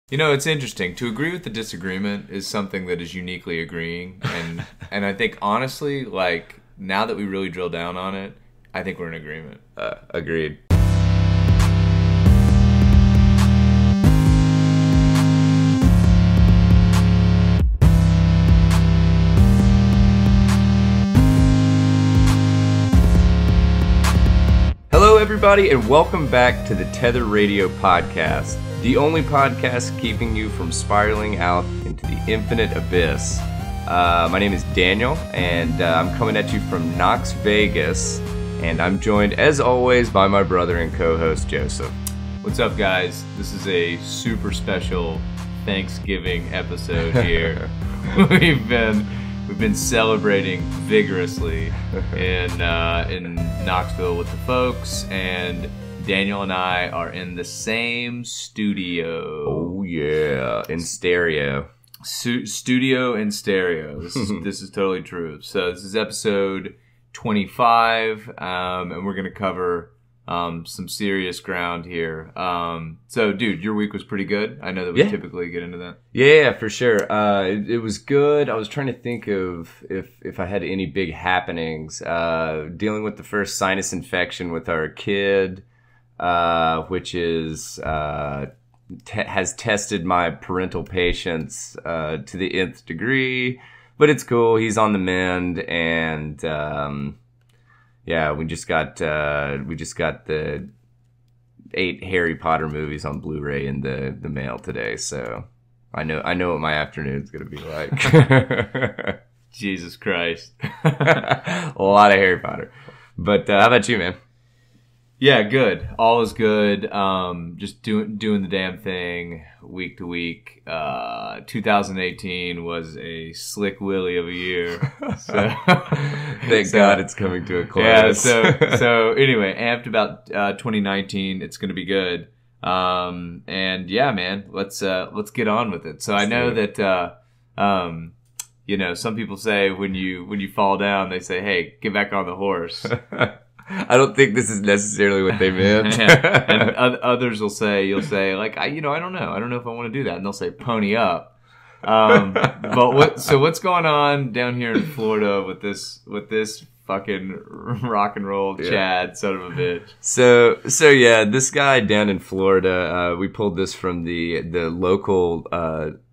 You know, it's interesting. To agree with the disagreement is something that is uniquely agreeing. And I think, honestly, like, now that we really drill down on it, I think we're in agreement. Agreed. Hello, everybody, and welcome back to the Tether Radio Podcast, the only podcast keeping you from spiraling out into the infinite abyss. My name is Daniel, and I'm coming at you from Knox Vegas, and I'm joined, as always, by my brother and co-host, Joseph. What's up, guys? This is a super special Thanksgiving episode here. We've been celebrating vigorously in Knoxville with the folks, and Daniel and I are in the same studio. Oh yeah, in stereo. Studio in stereo. This is totally true. So this is episode 25, and we're gonna cover some serious ground here. So, dude, your week was pretty good. I know that we typically get into that. Yeah, for sure. It was good. I was trying to think of if I had any big happenings. Dealing with the first sinus infection with our kid, which is has tested my parental patience to the nth degree, but it's cool. He's on the mend, and yeah, we just got the 8 Harry Potter movies on Blu-ray in the mail today, so I know what my afternoon's gonna be like. Jesus Christ. A lot of Harry Potter. But how about you, man? Yeah, good. All is good. Just doing the damn thing week to week. 2018 was a slick willy of a year. So, Thank God it's coming to a close. Yeah. So anyway, amped about 2019. It's going to be good. And yeah, man, let's get on with it. So I know that you know, some people say when you fall down, they say, "Hey, get back on the horse." I don't think this is necessarily what they meant. Yeah. And others you'll say, like, I don't know if I want to do that. And they'll say, pony up. But what's going on down here in Florida with this fucking rock and roll Chad son of a bitch? So yeah, this guy down in Florida, we pulled this from the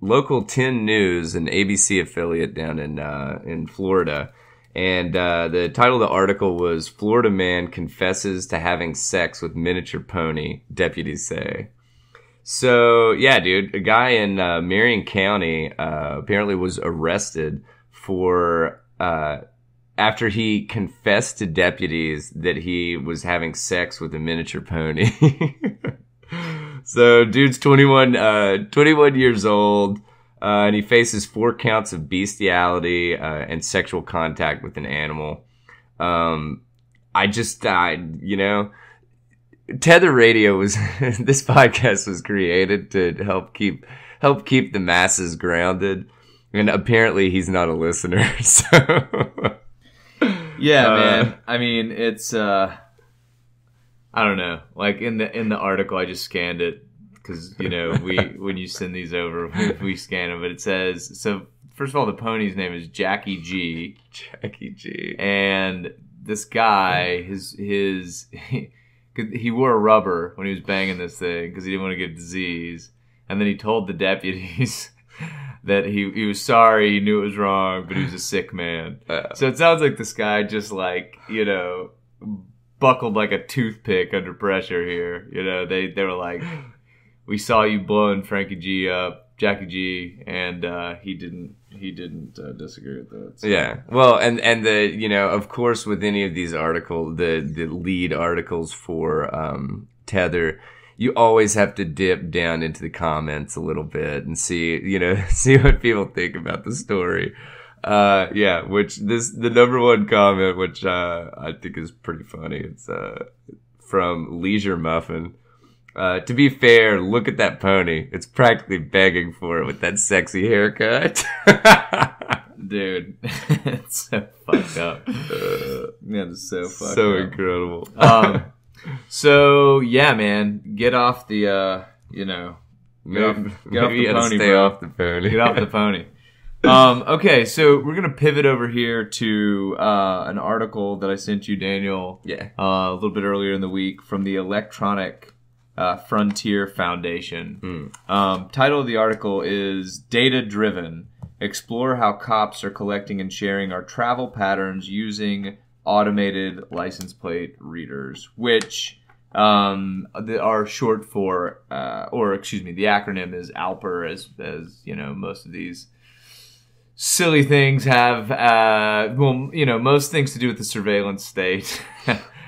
local 10 News, an ABC affiliate down in Florida. And the title of the article was "Florida Man Confesses to Having Sex with Miniature Pony, Deputies Say." So, yeah, dude, a guy in Marion County apparently was arrested for after he confessed to deputies that he was having sex with a miniature pony. So, dude's 21 years old. And he faces 4 counts of bestiality and sexual contact with an animal. You know, Tether Radio was this podcast was created to help keep the masses grounded, and apparently he's not a listener. So yeah, man. I mean, it's I don't know. Like in the article, I just scanned it. Because, you know, when you send these over, we scan them. But it says, so first of all, the pony's name is Jackie G. Jackie G. And this guy, he wore a rubber when he was banging this thing because he didn't want to get a disease. And then he told the deputies that he was sorry, he knew it was wrong, but he was a sick man. So it sounds like this guy just, like, you know, buckled like a toothpick under pressure here. You know, they were like, "We saw you blowing Frankie G up, Jackie G," and he didn't disagree with that. So. Yeah, well, and the, you know, of course, with any of these articles, the lead articles for Tether, you always have to dip down into the comments a little bit and see what people think about the story. Yeah, the number one comment, which I think is pretty funny. It's from Leisure Muffin. To be fair, look at that pony. It's practically begging for it with that sexy haircut. Dude, it's so fucked up. Man, it's so fucked up. So incredible. So, yeah, man, get off the, Get off Maybe the you gotta pony, stay bro. off the pony. Get off the pony. Okay, so we're gonna pivot over here to an article that I sent you, Daniel. Yeah. A little bit earlier in the week from the Electronic Frontier Foundation. Title of the article is "Data Driven: Explore how cops are collecting and sharing our travel patterns using automated license plate readers," which are short for, the acronym is ALPR, as you know, most of these silly things have, most things to do with the surveillance state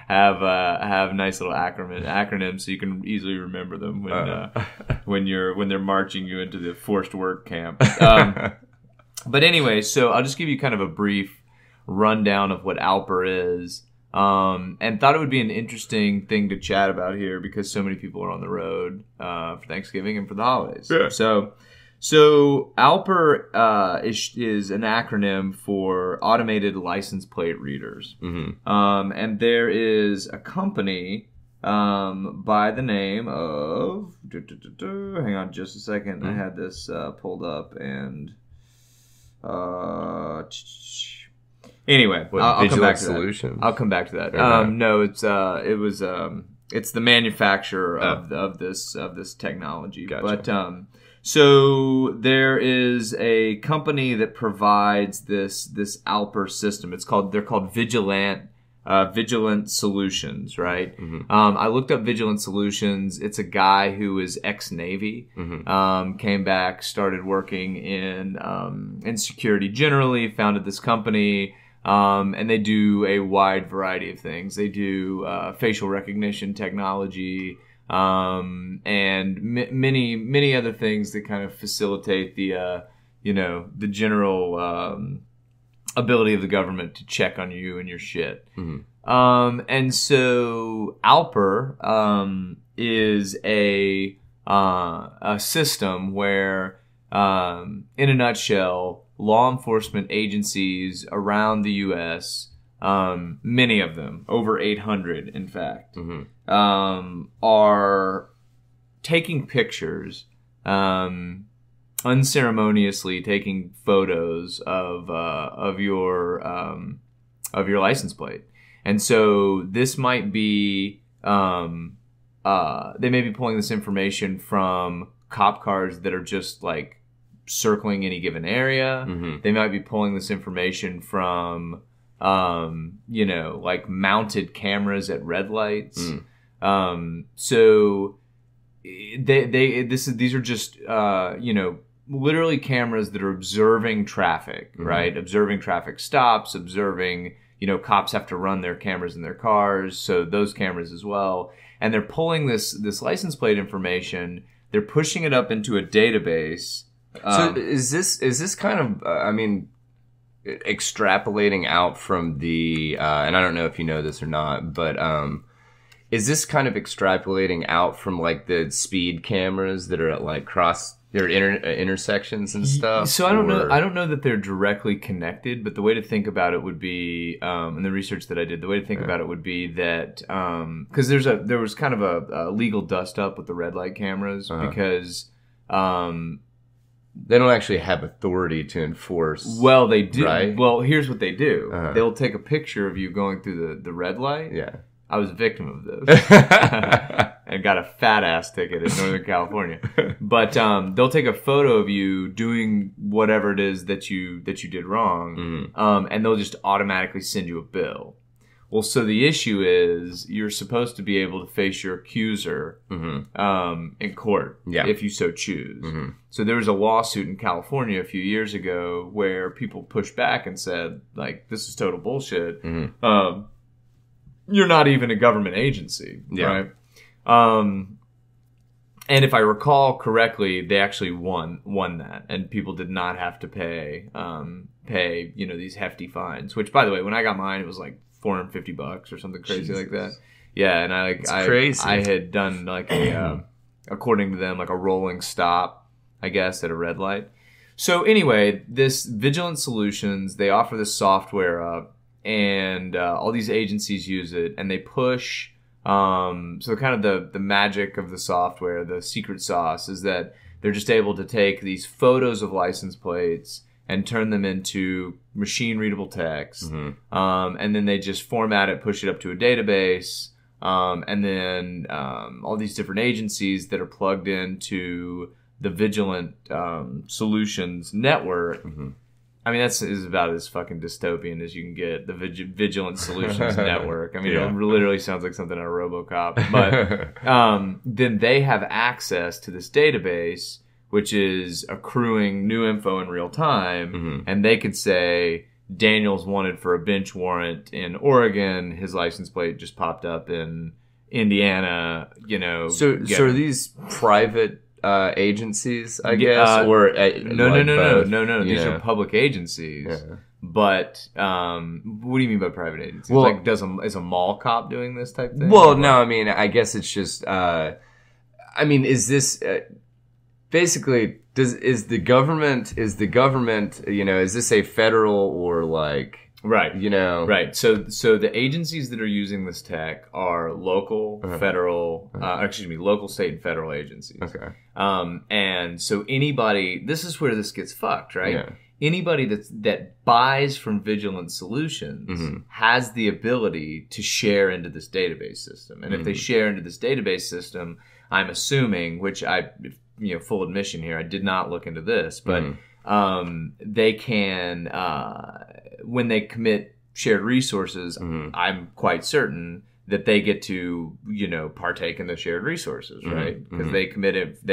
have nice little acronyms, so you can easily remember them when they're marching you into the forced work camp. But anyway, so I'll just give you kind of a brief rundown of what ALPR is. And thought it would be an interesting thing to chat about here because so many people are on the road for Thanksgiving and for the holidays. Yeah. So ALPR is an acronym for Automated License Plate Readers. And there is a company by the name of... hang on just a second. I had this pulled up and... Anyway, I'll come back to that. I'll come back to that. No, it's the manufacturer of this technology. Gotcha. But so there is a company that provides this ALPR system. They're called Vigilant Solutions, right? I looked up Vigilant Solutions. It's a guy who is ex-Navy, came back, started working in security generally, founded this company. And they do a wide variety of things. They do facial recognition technology and many other things that kind of facilitate the general ability of the government to check on you and your shit. And so ALPR is a system where, in a nutshell, law enforcement agencies around the U.S., many of them, over 800 in fact, are taking pictures, unceremoniously taking photos of your license plate. And so this might be, they may be pulling this information from cop cars that are just like circling any given area. They might be pulling this information from, like mounted cameras at red lights. So these are just, literally cameras that are observing traffic, right? Observing traffic stops, observing, cops have to run their cameras in their cars. So those cameras as well. And they're pulling this license plate information. They're pushing it up into a database. So is this kind of, extrapolating out from the, and I don't know if you know this or not, but is this kind of extrapolating out from like the speed cameras that are at like intersections and stuff? So I don't know that they're directly connected, but the way to think about it would be, in the research that I did, the way to think about it would be that, because there was kind of a legal dust up with the red light cameras because, they don't actually have authority to enforce. Well, they do. Right? Well, here's what they do. They'll take a picture of you going through the red light. Yeah. I was a victim of those. And got a fat ass ticket in Northern California. But they'll take a photo of you doing whatever it is that you did wrong. And they'll just automatically send you a bill. Well, so the issue is you're supposed to be able to face your accuser in court if you so choose. So there was a lawsuit in California a few years ago where people pushed back and said, like, this is total bullshit. You're not even a government agency, right? And if I recall correctly, they actually won that, and people did not have to pay these hefty fines. Which, by the way, when I got mine, it was like $450 or something crazy like that. Yeah, and I had done like a according to them like a rolling stop, I guess, at a red light. So anyway, this Vigilant Solutions, they offer this software up, and all these agencies use it, and they push. So kind of the magic of the software, the secret sauce, is that they're just able to take these photos of license plates and turn them into machine-readable text. And then they just format it, push it up to a database, and then all these different agencies that are plugged into the Vigilant Solutions network. I mean, that's is about as fucking dystopian as you can get. The Vigilant Solutions network. I mean, it literally sounds like something out of RoboCop. But then they have access to this database, which is accruing new info in real time, and they could say Daniel's wanted for a bench warrant in Oregon. His license plate just popped up in Indiana. You know, so are these private agencies, I guess, or no. These are public agencies. But what do you mean by private agencies? Well, like, is a mall cop doing this type thing? Well, no. I mean, I guess it's just. I mean, is this basically? Is the government? You know, is this a federal or like? Right. You know. Right. So the agencies that are using this tech are local, federal, local, state, and federal agencies. Okay. And so anybody, this is where this gets fucked, right? Yeah. Anybody that buys from Vigilant Solutions has the ability to share into this database system. And if they share into this database system, I'm assuming, which full admission here, I did not look into this, but they can, when they commit shared resources, I'm quite certain that they get to, partake in the shared resources, right? Because they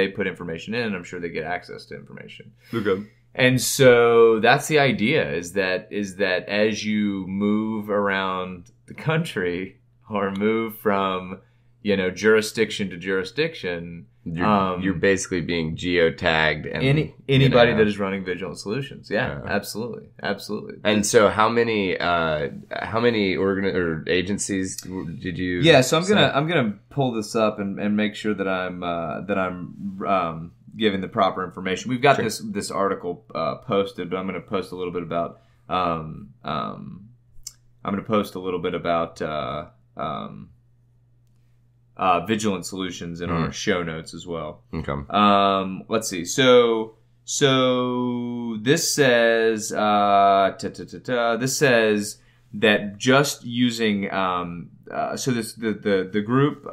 put information in, I'm sure they get access to information. Okay. And so that's the idea, is that as you move around the country or move from, jurisdiction to jurisdiction, you're basically being geotagged, and anybody that is running Vigilant Solutions. Yeah, absolutely. And so, how many agencies did you? Yeah, so I'm gonna pull this up and make sure that I'm giving the proper information. We've got this article posted, but I'm gonna post a little bit about Vigilant Solutions in our show notes as well. Okay. Let's see. So this says this says that just using the group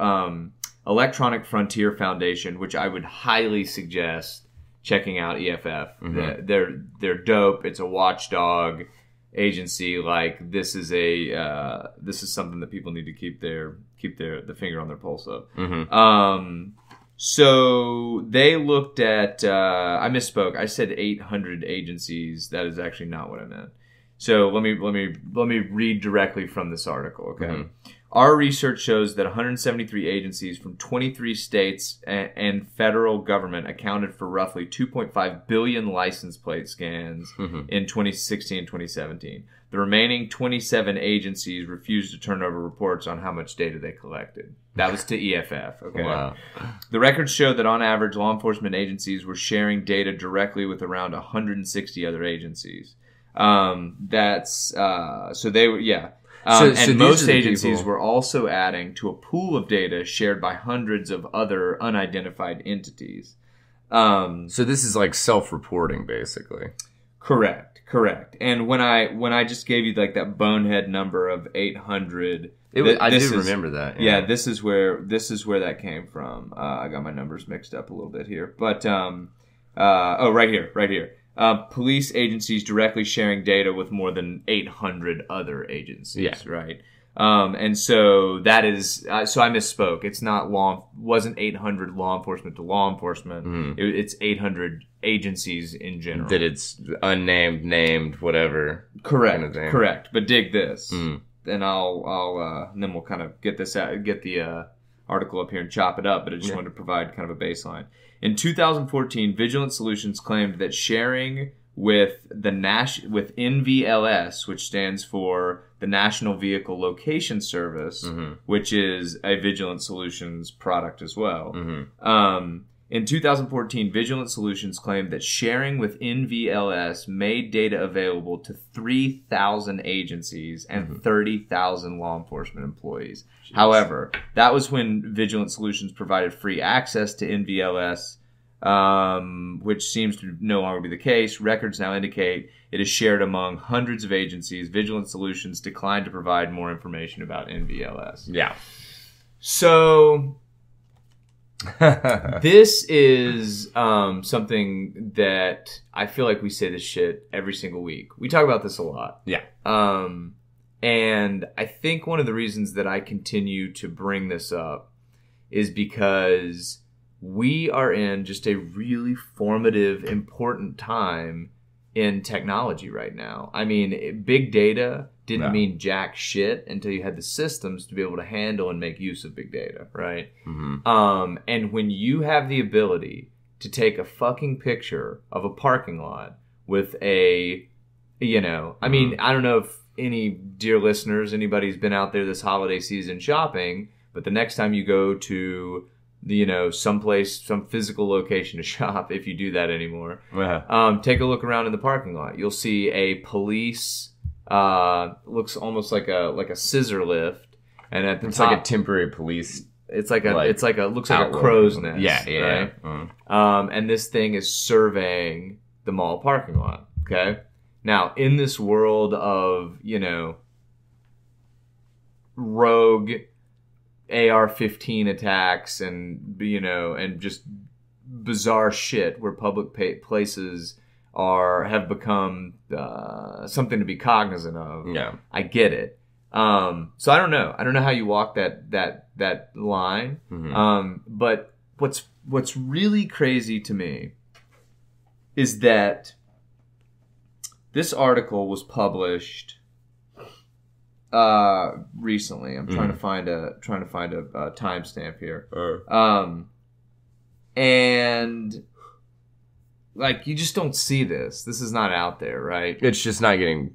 Electronic Frontier Foundation, which I would highly suggest checking out EFF. They're dope. It's a watchdog agency. Like, this is something that people need to keep the finger on their pulse of. So they looked at I misspoke. I said 800 agencies. That is actually not what I meant. So let me read directly from this article, okay? Our research shows that 173 agencies from 23 states and federal government accounted for roughly 2.5 billion license plate scans in 2016 and 2017. The remaining 27 agencies refused to turn over reports on how much data they collected. That was to EFF. Okay. Wow. The records show that on average, law enforcement agencies were sharing data directly with around 160 other agencies. So they were, yeah. And most agencies were also adding to a pool of data shared by hundreds of other unidentified entities. So this is like self-reporting, basically. Correct. And when I just gave you like that bonehead number of 800, I do remember that. Yeah, this is where that came from. I got my numbers mixed up a little bit here, but right here. Police agencies directly sharing data with more than 800 other agencies, right? And so that is, so I misspoke. It's wasn't 800 law enforcement to law enforcement. It's 800 agencies in general. That it's unnamed, named, whatever. Correct. Kind of thing. Correct. But dig this. And then we'll kind of get the article up here and chop it up, but I just wanted to provide kind of a baseline. In 2014, Vigilant Solutions claimed that sharing with with NVLS, which stands for the National Vehicle Location Service, which is a Vigilant Solutions product as well. In 2014, Vigilant Solutions claimed that sharing with NVLS made data available to 3,000 agencies and 30,000 law enforcement employees. Jeez. However, that was when Vigilant Solutions provided free access to NVLS which seems to no longer be the case. Records now indicate it is shared among hundreds of agencies. Vigilant Solutions declined to provide more information about NVLS. Yeah. So this is something that I feel like we say this shit every single week. We talk about this a lot. Yeah. And I think one of the reasons that I continue to bring this up is because we are in just a really formative, important time in technology right now. I mean, big data didn't mean jack shit until you had the systems to be able to handle and make use of big data, right? Mm-hmm. And when you have the ability to take a fucking picture of a parking lot with a, I mean, I don't know if any dear listeners, anybody's been out there this holiday season shopping, but the next time you go to someplace, some physical location to shop, if you do that anymore, take a look around in the parking lot. You'll see a police, looks almost like a scissor lift, and at the it's top, like a temporary police. It looks like a crow's nest. Yeah. Right? Mm. And this thing is surveying the mall parking lot. Okay. Now, in this world of rogue AR-15 attacks and just bizarre shit where public places have become something to be cognizant of. Yeah, I get it. So I don't know how you walk that line. Mm-hmm. But what's really crazy to me is that this article was published recently. I'm trying to find a timestamp here. And like, you just don't see this. This is not out there, right? It's just not getting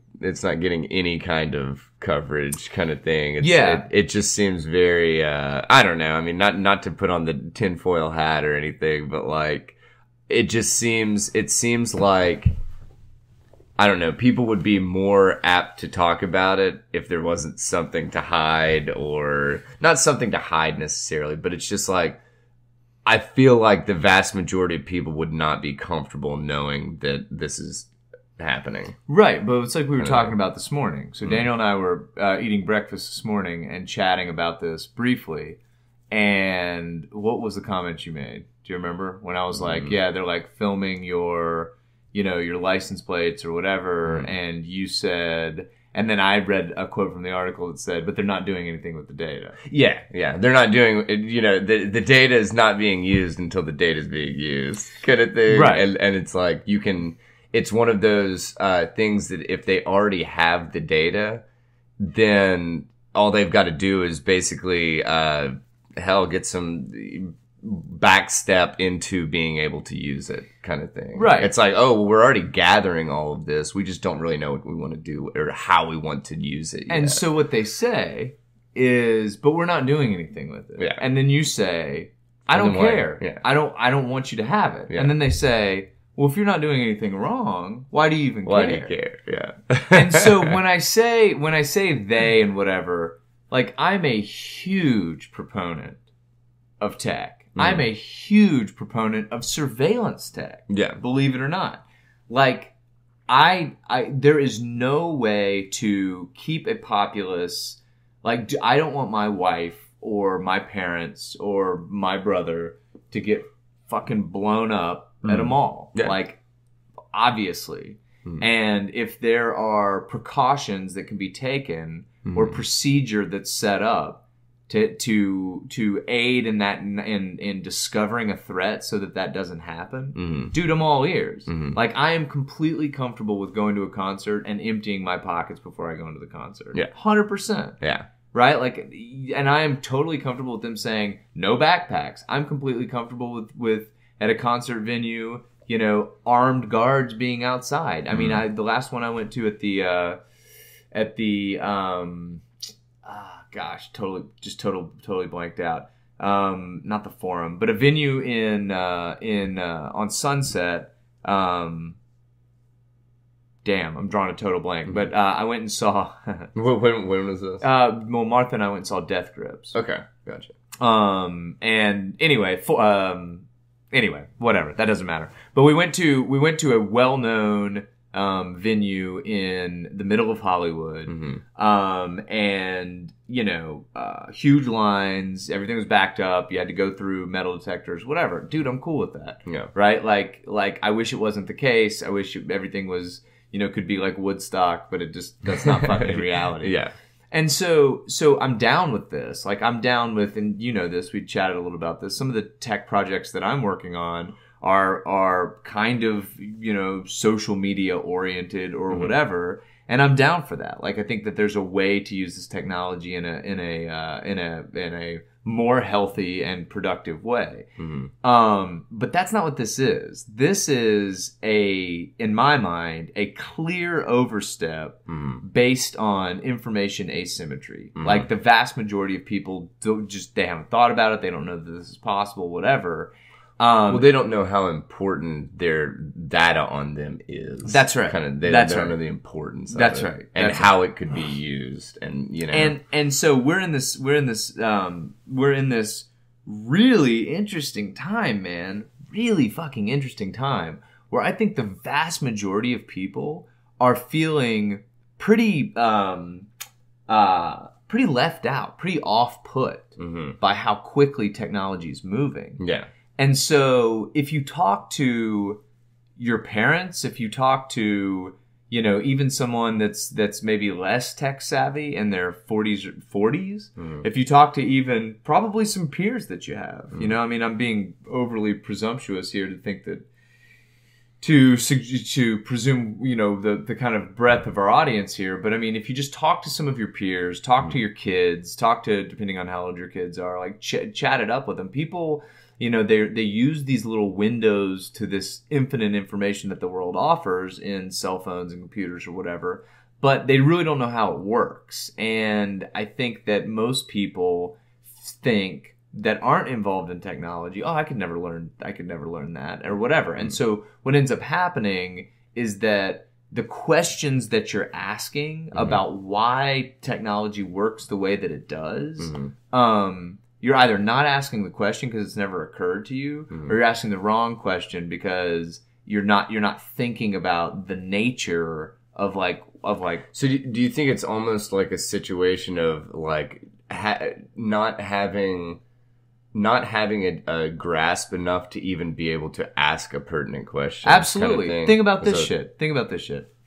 any kind of coverage, kind of thing. It just seems very I don't know. I mean, not to put on the tinfoil hat or anything, but like, it seems like, I don't know, people would be more apt to talk about it if there wasn't something to hide, or not something to hide necessarily, but it's just like, I feel like the vast majority of people would not be comfortable knowing that this is happening. Right, but it's like we were talking about this morning. So Daniel and I were eating breakfast this morning and chatting about this briefly. And what was the comment you made? Do you remember? When I was like, yeah, they're like filming your license plates or whatever, and you said, and then I read a quote from the article that said, but they're not doing anything with the data. Yeah, they're not doing, the data is not being used until the data is being used, kind of thing. Right. And it's like, it's one of those things that if they already have the data, then all they've got to do is basically, get some backstep into being able to use it, kind of thing. Right. It's like, oh, well, we're already gathering all of this. We just don't really know what we want to do or how we want to use it yet. And so what they say is, but we're not doing anything with it. Yeah. And then you say, I don't care. Yeah. I don't want you to have it. Yeah. And then they say, well, if you're not doing anything wrong, why do you even care? Why do you care? Yeah. And so when I say they and whatever, like, I'm a huge proponent of tech. I'm a huge proponent of surveillance tech. Yeah. Believe it or not. Like, there is no way to keep a populace, like, I don't want my wife or my parents or my brother to get fucking blown up at a mall. Yeah. Like, obviously. And if there are precautions that can be taken or procedure that's set up to aid in that, in discovering a threat so that doesn't happen, dude, I'm all ears. Like, I am completely comfortable with going to a concert and emptying my pockets before I go into the concert. Yeah. 100%. Yeah. Right? Like, and I am totally comfortable with them saying no backpacks. I'm completely comfortable with at a concert venue, armed guards being outside. I mean, the last one I went to at the gosh, totally blanked out. Not the Forum, but a venue on Sunset. Damn, I'm drawing a total blank. But I went and saw. When was this? Well, Martha and I went and saw Death Grips. Okay, gotcha. And anyway, Anyway, whatever. That doesn't matter. But we went to a well-known venue in the middle of Hollywood, and huge lines. Everything was backed up. You had to go through metal detectors, whatever. Dude, I'm cool with that. Yeah. Right? Like I wish it wasn't the case. I wish everything was, could be like Woodstock, but that's not fucking reality. Yeah. And so I'm down with this. Like, I'm down with, and this, we chatted a little about this. Some of the tech projects that I'm working on are kind of, social media oriented or whatever. And I'm down for that. Like, I think that there's a way to use this technology in a more healthy and productive way. But that's not what this is. This is in my mind, a clear overstep based on information asymmetry. Like, the vast majority of people they haven't thought about it. They don't know that this is possible, whatever. Well, they don't know how important their data on them is. That's right. They don't know the importance of it. Right. And how it could be used. And, And so we're in this really interesting time, man. Really fucking interesting time where I think the vast majority of people are feeling pretty left out, pretty off-put by how quickly technology is moving. Yeah. And so if you talk to your parents, if you talk to, even someone that's maybe less tech savvy in their 40s, if you talk to even probably some peers that you have, I'm being overly presumptuous here to think that, to presume, the kind of breadth of our audience here. But I mean, if you just talk to some of your peers, talk to your kids, depending on how old your kids are, like chat it up with them. People, they use these little windows to this infinite information that the world offers in cell phones and computers or whatever, but they really don't know how it works. And I think that most people think that aren't involved in technology, I could never learn that or whatever. And so what ends up happening is that the questions that you're asking about why technology works the way that it does, you're either not asking the question because it's never occurred to you, or you're asking the wrong question because you're not thinking about the nature of like. So do you think it's almost like a situation of like not having a grasp enough to even be able to ask a pertinent question? Absolutely. Kind of Think about this shit.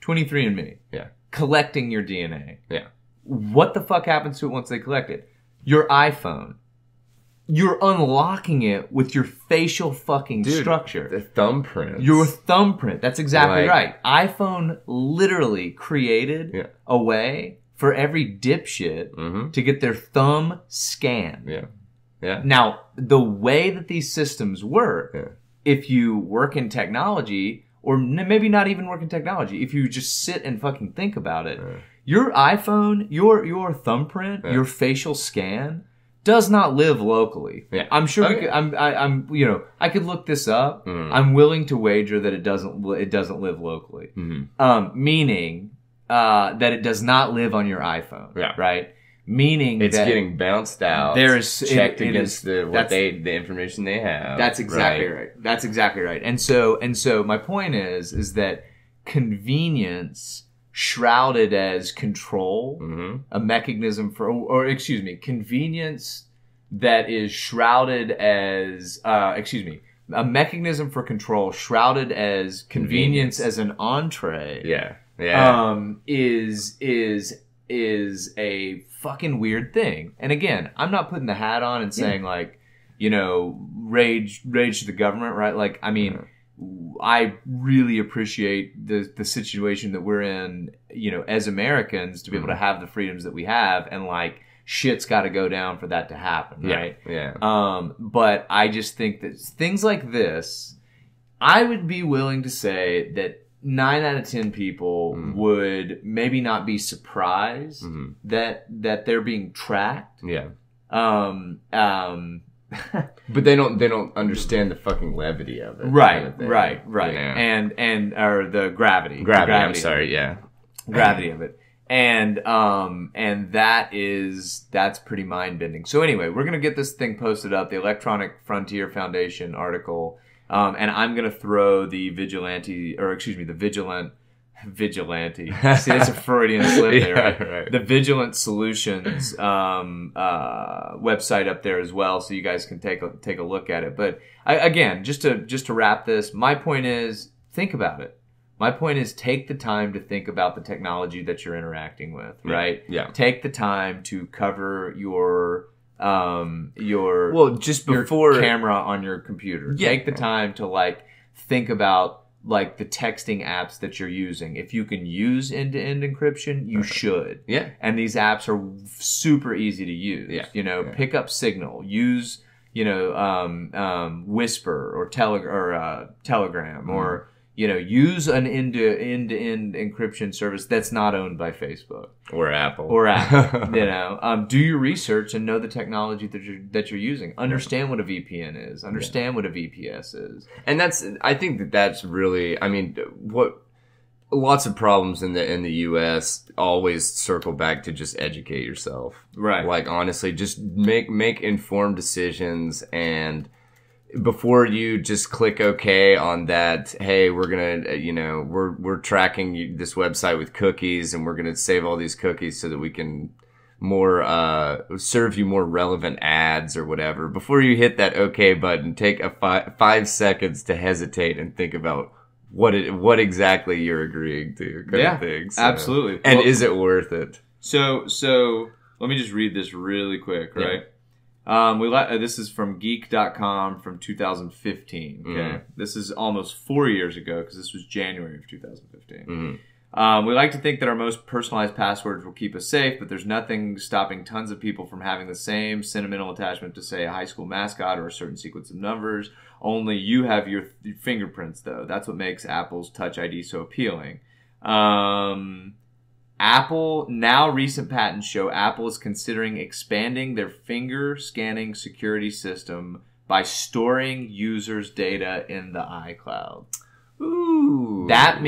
23andMe. Yeah. Collecting your DNA. Yeah. What the fuck happens to it once they collect it? Your iPhone. You're unlocking it with your facial fucking structure. The thumbprint. Your thumbprint. That's exactly right. iPhone literally created a way for every dipshit to get their thumb scanned. Yeah. Yeah. Now, the way that these systems work, if you work in technology, or maybe not even work in technology, if you just sit and fucking think about it, your iPhone, your thumbprint, your facial scan does not live locally. Yeah. I'm sure I could look this up. I'm willing to wager that it doesn't live locally. Meaning that it does not live on your iPhone. Yeah. Right? Meaning it's that getting bounced out. Checked against the information they have. That's exactly right. That's exactly right. And so my point is that convenience shrouded as control, a mechanism for, convenience that is shrouded as, a mechanism for control shrouded as convenience as an entree. Yeah. Yeah. Is a fucking weird thing. And again, I'm not putting the hat on and saying rage to the government, right? Like, I mean, I really appreciate the situation that we're in, as Americans, to be able to have the freedoms that we have, and like shit's got to go down for that to happen, right? Yeah. But I just think that things like this, I would be willing to say that 9 out of 10 people would maybe not be surprised that they're being tracked. Yeah. But they don't understand the fucking levity of it. Right. And or the gravity. I'm sorry, yeah. Gravity of it. And that's pretty mind bending. So anyway, we're gonna get this thing posted up, the Electronic Frontier Foundation article. And I'm going to throw the Vigilante. See, that's a Freudian slip there, right? The Vigilant Solutions website up there as well, so you guys can take a look at it. But again, just to wrap this, my point is think about it. My point is take the time to think about the technology that you're interacting with, right? Yeah. Take the time to cover your camera on your computer. Yeah. Take the time to like think about like the texting apps that you're using. If you can use end-to-end encryption, you should. Yeah. And these apps are super easy to use. Yeah. Pick up Signal, use, Whisper or Telegram or, use an end-to-end encryption service that's not owned by Facebook or Apple. Do your research and know the technology that you're using. Understand what a VPN is. Understand what a VPS is. And I think that's really, what lots of problems in the US always circle back to just educate yourself. Right. Like honestly, just make informed decisions, and before you just click OK on that, hey, we're gonna, we're tracking this website with cookies, and we're gonna save all these cookies so that we can serve you more relevant ads or whatever. Before you hit that OK button, take a 5 seconds to hesitate and think about what exactly you're agreeing to. Kind of thing. So, absolutely. And is it worth it? So let me just read this really quick, right? This is from geek.com from 2015. Okay. This is almost 4 years ago because this was January of 2015. We like to think that our most personalized passwords will keep us safe, but there's nothing stopping tons of people from having the same sentimental attachment to, say, a high school mascot or a certain sequence of numbers. Only you have your fingerprints, though. That's what makes Apple's Touch ID so appealing. Recent patents show Apple is considering expanding their finger scanning security system by storing users' data in the iCloud. Ooh. That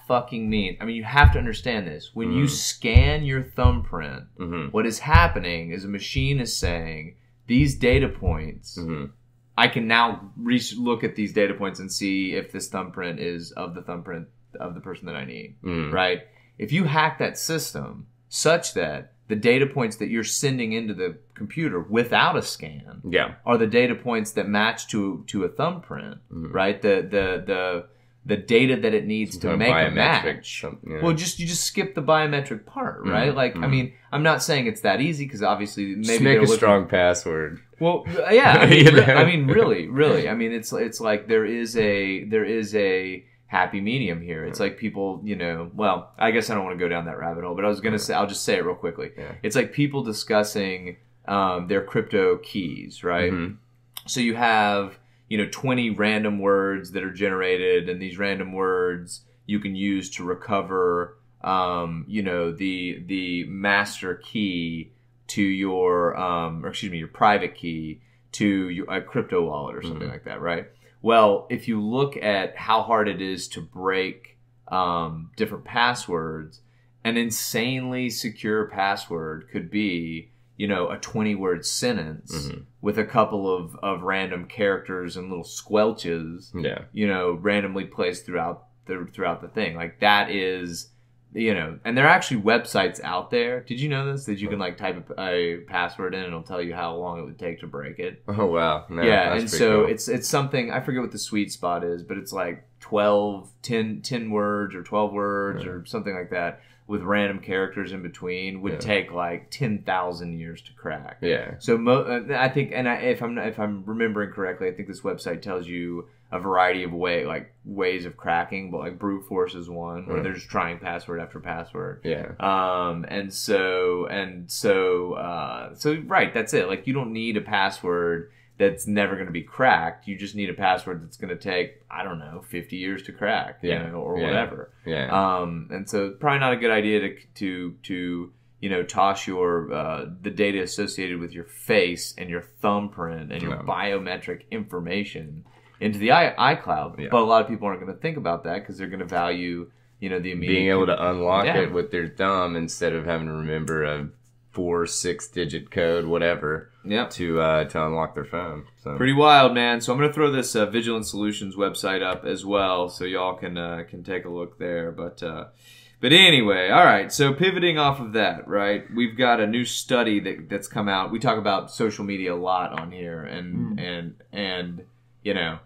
fucking means, you have to understand this. When you scan your thumbprint, what is happening is a machine is saying, these data points, I can now look at these data points and see if this thumbprint is of the thumbprint of the person that I need, right? If you hack that system such that the data points that you're sending into the computer without a scan are the data points that match to a thumbprint, right? The data that it needs to make a match. Well, you just skip the biometric part, right? I'm not saying it's that easy because obviously maybe just make a strong password. Well, yeah, really. It's like there is a happy medium here. It's like people, well, I guess I don't want to go down that rabbit hole, but I was gonna say, I'll just say it real quickly. It's like people discussing their crypto keys, right? So you have 20 random words that are generated, and these random words you can use to recover, the master key to your private key to a crypto wallet or something like that, right? Well, if you look at how hard it is to break different passwords, an insanely secure password could be a 20-word sentence with a couple of random characters and little squelches, randomly placed throughout the thing. Like that is, and there are actually websites out there. Did you know this? That you can like type a password in and it'll tell you how long it would take to break it. Oh, wow. No, and so cool. it's something, I forget what the sweet spot is, but it's like 10 words or 12 words or something like that, with random characters in between, would take like 10,000 years to crack. Yeah. So I think, if I'm remembering correctly, I think this website tells you a variety of ways of cracking, but like brute force is one where they're just trying password after password. Yeah. So right, that's it. Like you don't need a password that's never going to be cracked. You just need a password that's going to take, I don't know, 50 years to crack, or whatever. Yeah. And so probably not a good idea to toss your the data associated with your face and your thumbprint and your biometric information into the iCloud. Yeah. But a lot of people aren't going to think about that because they're going to value, the immediate being able to unlock it with their thumb instead of having to remember a 4-6 digit code, whatever, to unlock their phone. So. Pretty wild, man. So I'm going to throw this Vigilant Solutions website up as well, so y'all can take a look there. But anyway, all right. So pivoting off of that, right? We've got a new study that's come out. We talk about social media a lot on here, and you know,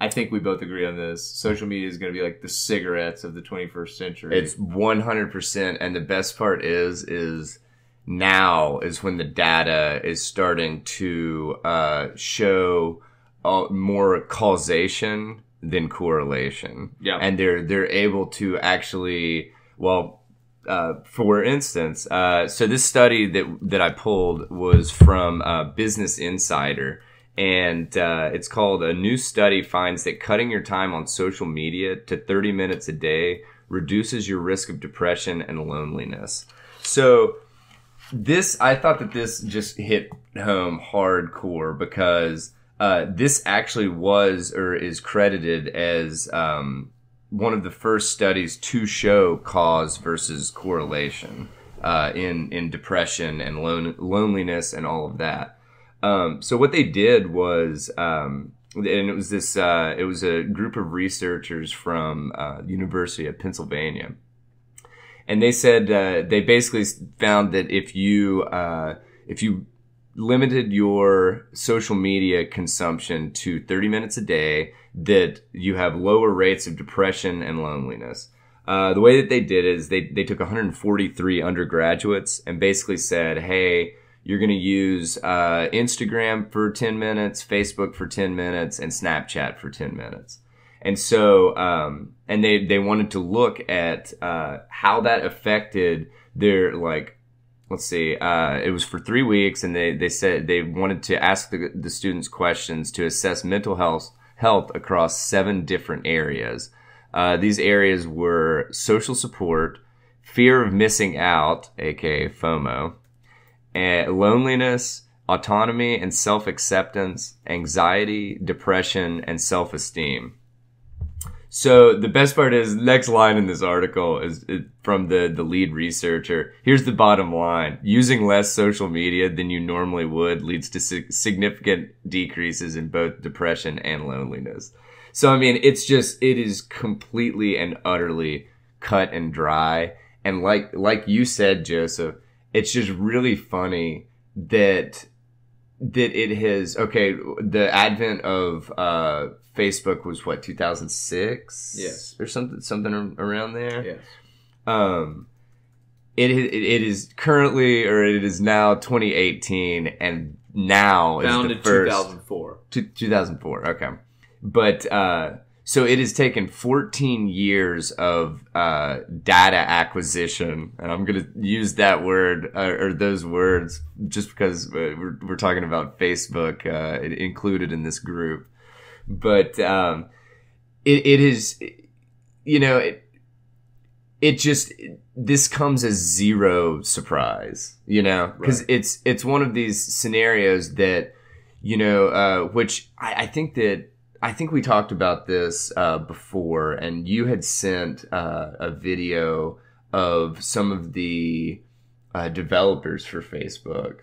I think we both agree on this. Social media is going to be like the cigarettes of the 21st century. It's 100%, and the best part is now is when the data is starting to show more causation than correlation. Yeah, and they're able to actually, well, for instance, so this study that I pulled was from Business Insider. And it's called A New Study Finds That Cutting Your Time on Social Media to 30 minutes a day reduces your risk of depression and loneliness. So I thought that this just hit home hardcore because this actually was or is credited as one of the first studies to show cause versus correlation in depression and loneliness and all of that. So what they did was, and it was this, it was a group of researchers from University of Pennsylvania, and they said they basically found that if you limited your social media consumption to 30 minutes a day, that you have lower rates of depression and loneliness. The way that they did is they took 143 undergraduates and basically said, hey, you're going to use Instagram for 10 minutes, Facebook for 10 minutes, and Snapchat for 10 minutes. And so, and they wanted to look at how that affected their, like, let's see, it was for 3 weeks, and they said they wanted to ask the students questions to assess mental health across 7 different areas. These areas were social support, fear of missing out, aka FOMO, loneliness, autonomy and self-acceptance, anxiety, depression, and self-esteem. So the best part is, next line in this article is from the lead researcher. Here's the bottom line. Using less social media than you normally would leads to significant decreases in both depression and loneliness. So, I mean, it is completely and utterly cut and dry. And like you said, Joseph, it's just really funny that it has, okay, the advent of Facebook was what, 2006? Yes. Or something around there? Yes. It is currently, or it is now 2018, and now Founded is the first. 2004. 2004, okay. But, so it has taken 14 years of data acquisition, and I'm going to use that word or those words just because we're talking about Facebook included in this group. But it is, you know, it just, this comes as zero surprise, you know, because right. it's one of these scenarios that, you know, which I think we talked about this before, and you had sent a video of some of the developers for Facebook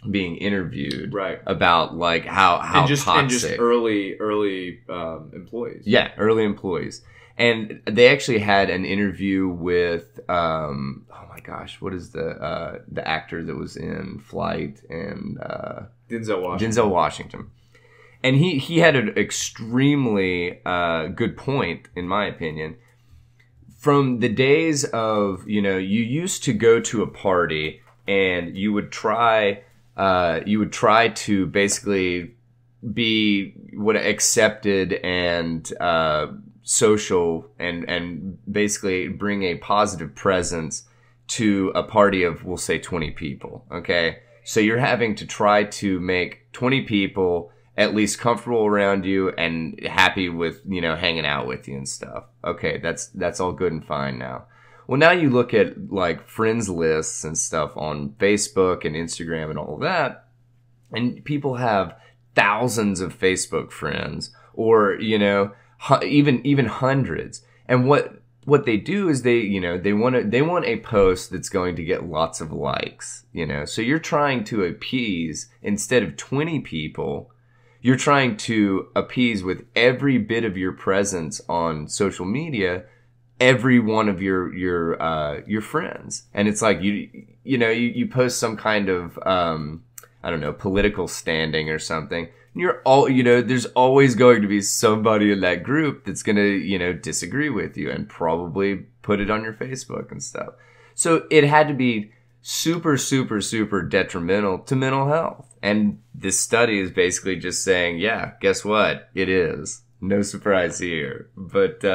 being interviewed, right, about like how toxic, and just early employees. Yeah, early employees. And they actually had an interview with oh my gosh, what is the actor that was in Flight and Denzel Washington. And he had an extremely good point, in my opinion. From the days of, you know, you used to go to a party and you would try to basically be accepted and social and basically bring a positive presence to a party of, we'll say, 20 people. Okay, so you're having to try to make 20 people at least comfortable around you and happy with, you know, hanging out with you and stuff. Okay, that's all good and fine now. Well, now you look at like friends lists and stuff on Facebook and Instagram and all of that, and people have thousands of Facebook friends, or, you know, even hundreds. And what what they do is they want a post that's going to get lots of likes, So you're trying to appease, instead of 20 people, you're trying to appease with every bit of your presence on social media, every one of your friends. And it's like you post some kind of I don't know, political standing or something. You're all, there's always going to be somebody in that group that's going to, disagree with you and probably put it on your Facebook and stuff. So it had to be super, super, super detrimental to mental health. And this study is basically just saying, yeah, guess what? It is. No surprise here. But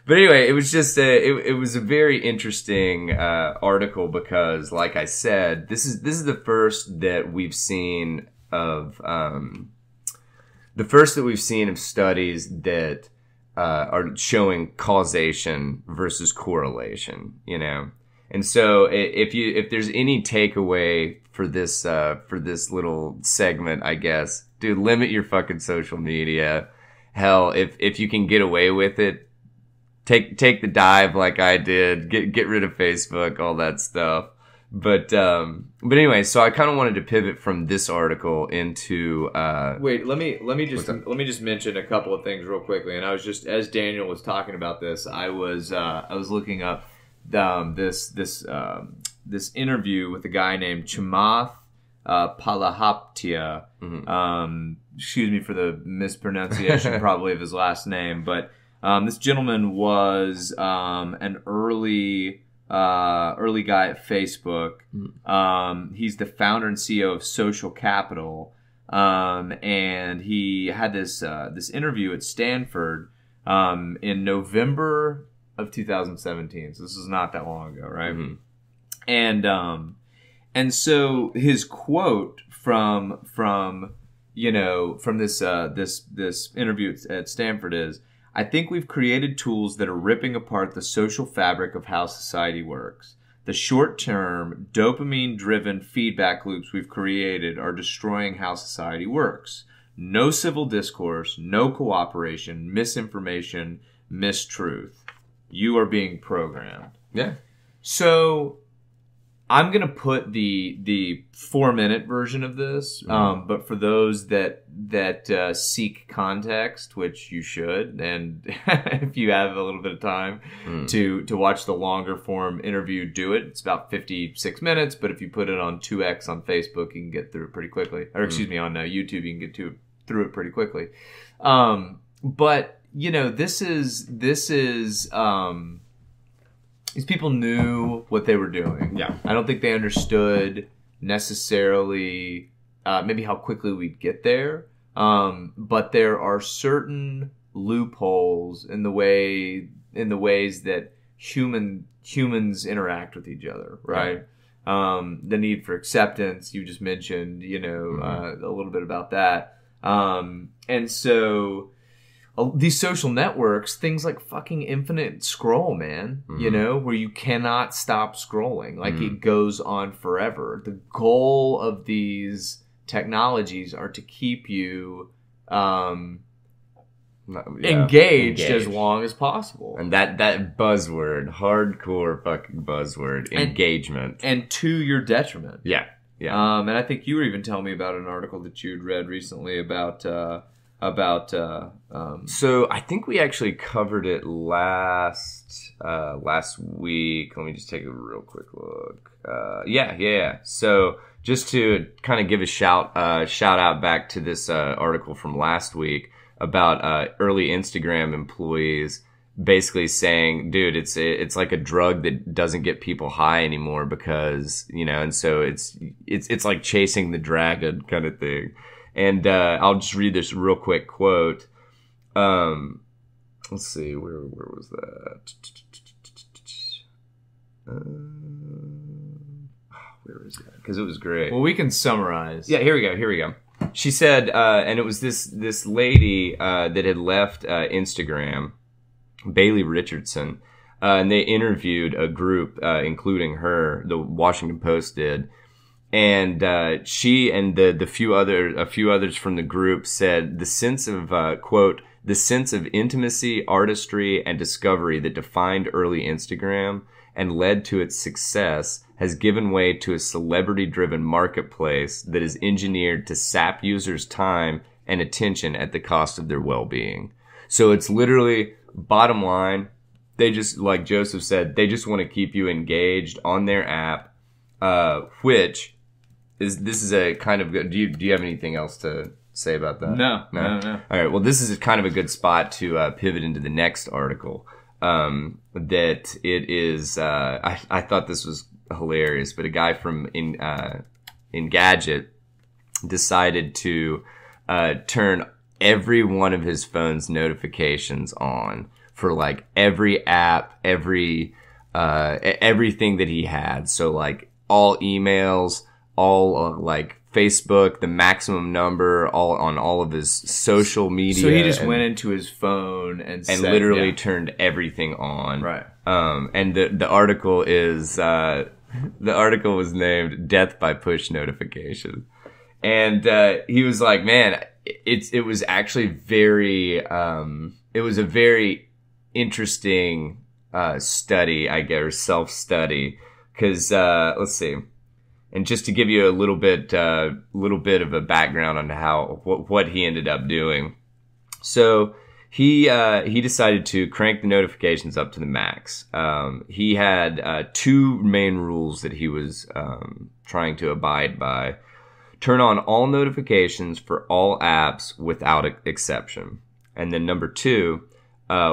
anyway, it was just it was a very interesting article because, like I said, this is the first that we've seen of studies that are showing causation versus correlation, And so if there's any takeaway for this little segment, I guess, dude, limit your fucking social media. Hell, if you can get away with it, take the dive like I did. Get rid of Facebook, all that stuff. But anyway, so I kind of wanted to pivot from this article into wait, let me just mention a couple of things real quickly. And I was just, as Daniel was talking about this, I was looking up this interview with a guy named Chamath Palihapitiya. Mm-hmm. Excuse me for the mispronunciation probably of his last name, but this gentleman was an early guy at Facebook. He's the founder and CEO of Social Capital, and he had this interview at Stanford in November of 2017. So this is not that long ago, right? Mm-hmm. And so his quote from this interview at Stanford is, "I think we've created tools that are ripping apart the social fabric of how society works. The short-term, dopamine-driven feedback loops we've created are destroying how society works. No civil discourse, no cooperation, misinformation, mistruth. You are being programmed." Yeah. So I'm going to put the 4-minute version of this, but for those that seek context, which you should, and if you have a little bit of time to watch the longer form interview, do it. It's about 56 minutes, but if you put it on 2x on Facebook, you can get through it pretty quickly. Or excuse me, on YouTube, you can get through it pretty quickly. But this is these people knew what they were doing. Yeah. I don't think they understood necessarily maybe how quickly we'd get there. But there are certain loopholes in the ways that humans interact with each other, right? Yeah. The need for acceptance, you just mentioned, a little bit about that. And so these social networks, things like fucking infinite scroll, man, where you cannot stop scrolling. Like it goes on forever. The goal of these technologies are to keep you engaged as long as possible. And that buzzword, hardcore fucking buzzword, engagement. And to your detriment. Yeah. Yeah. And I think you were even telling me about an article that you'd read recently about so I think we actually covered it last week. Let me just take a real quick look. Yeah. So just to kind of give a shout out back to this article from last week about early Instagram employees basically saying, dude, it's like a drug that doesn't get people high anymore because, and so it's like chasing the dragon kind of thing. And I'll just read this real quick quote. Let's see, where was that? Where is that? Because it was great. Well, we can summarize. Yeah, here we go. She said, and it was this lady that had left Instagram, Bailey Richardson, and they interviewed a group, including her. The Washington Post did. And she and a few others from the group said the sense of quote The sense of intimacy, artistry, and discovery that defined early Instagram and led to its success has given way to a celebrity-driven marketplace that is engineered to sap users' time and attention at the cost of their well-being. So it's literally, bottom line, they just, like Joseph said, they just want to keep you engaged on their app, which this is a kind of good. Do you have anything else to say about that? No. All right. Well, this is kind of a good spot to pivot into the next article. That it is. I thought this was hilarious, but a guy from Engadget decided to turn every one of his phone's notifications on for like every app, everything that he had. So like all emails, all like Facebook, the maximum number, all on all of his social media. So he just went into his phone and literally turned everything on. Right. And the article is the article was named "Death by Push Notification," and he was like, "Man, it was actually very it was a very interesting study, I guess, or self-study, because let's see." And just to give you a little bit of a background on what he ended up doing. So he decided to crank the notifications up to the max. He had two main rules that he was trying to abide by. Turn on all notifications for all apps without exception. And then number 2,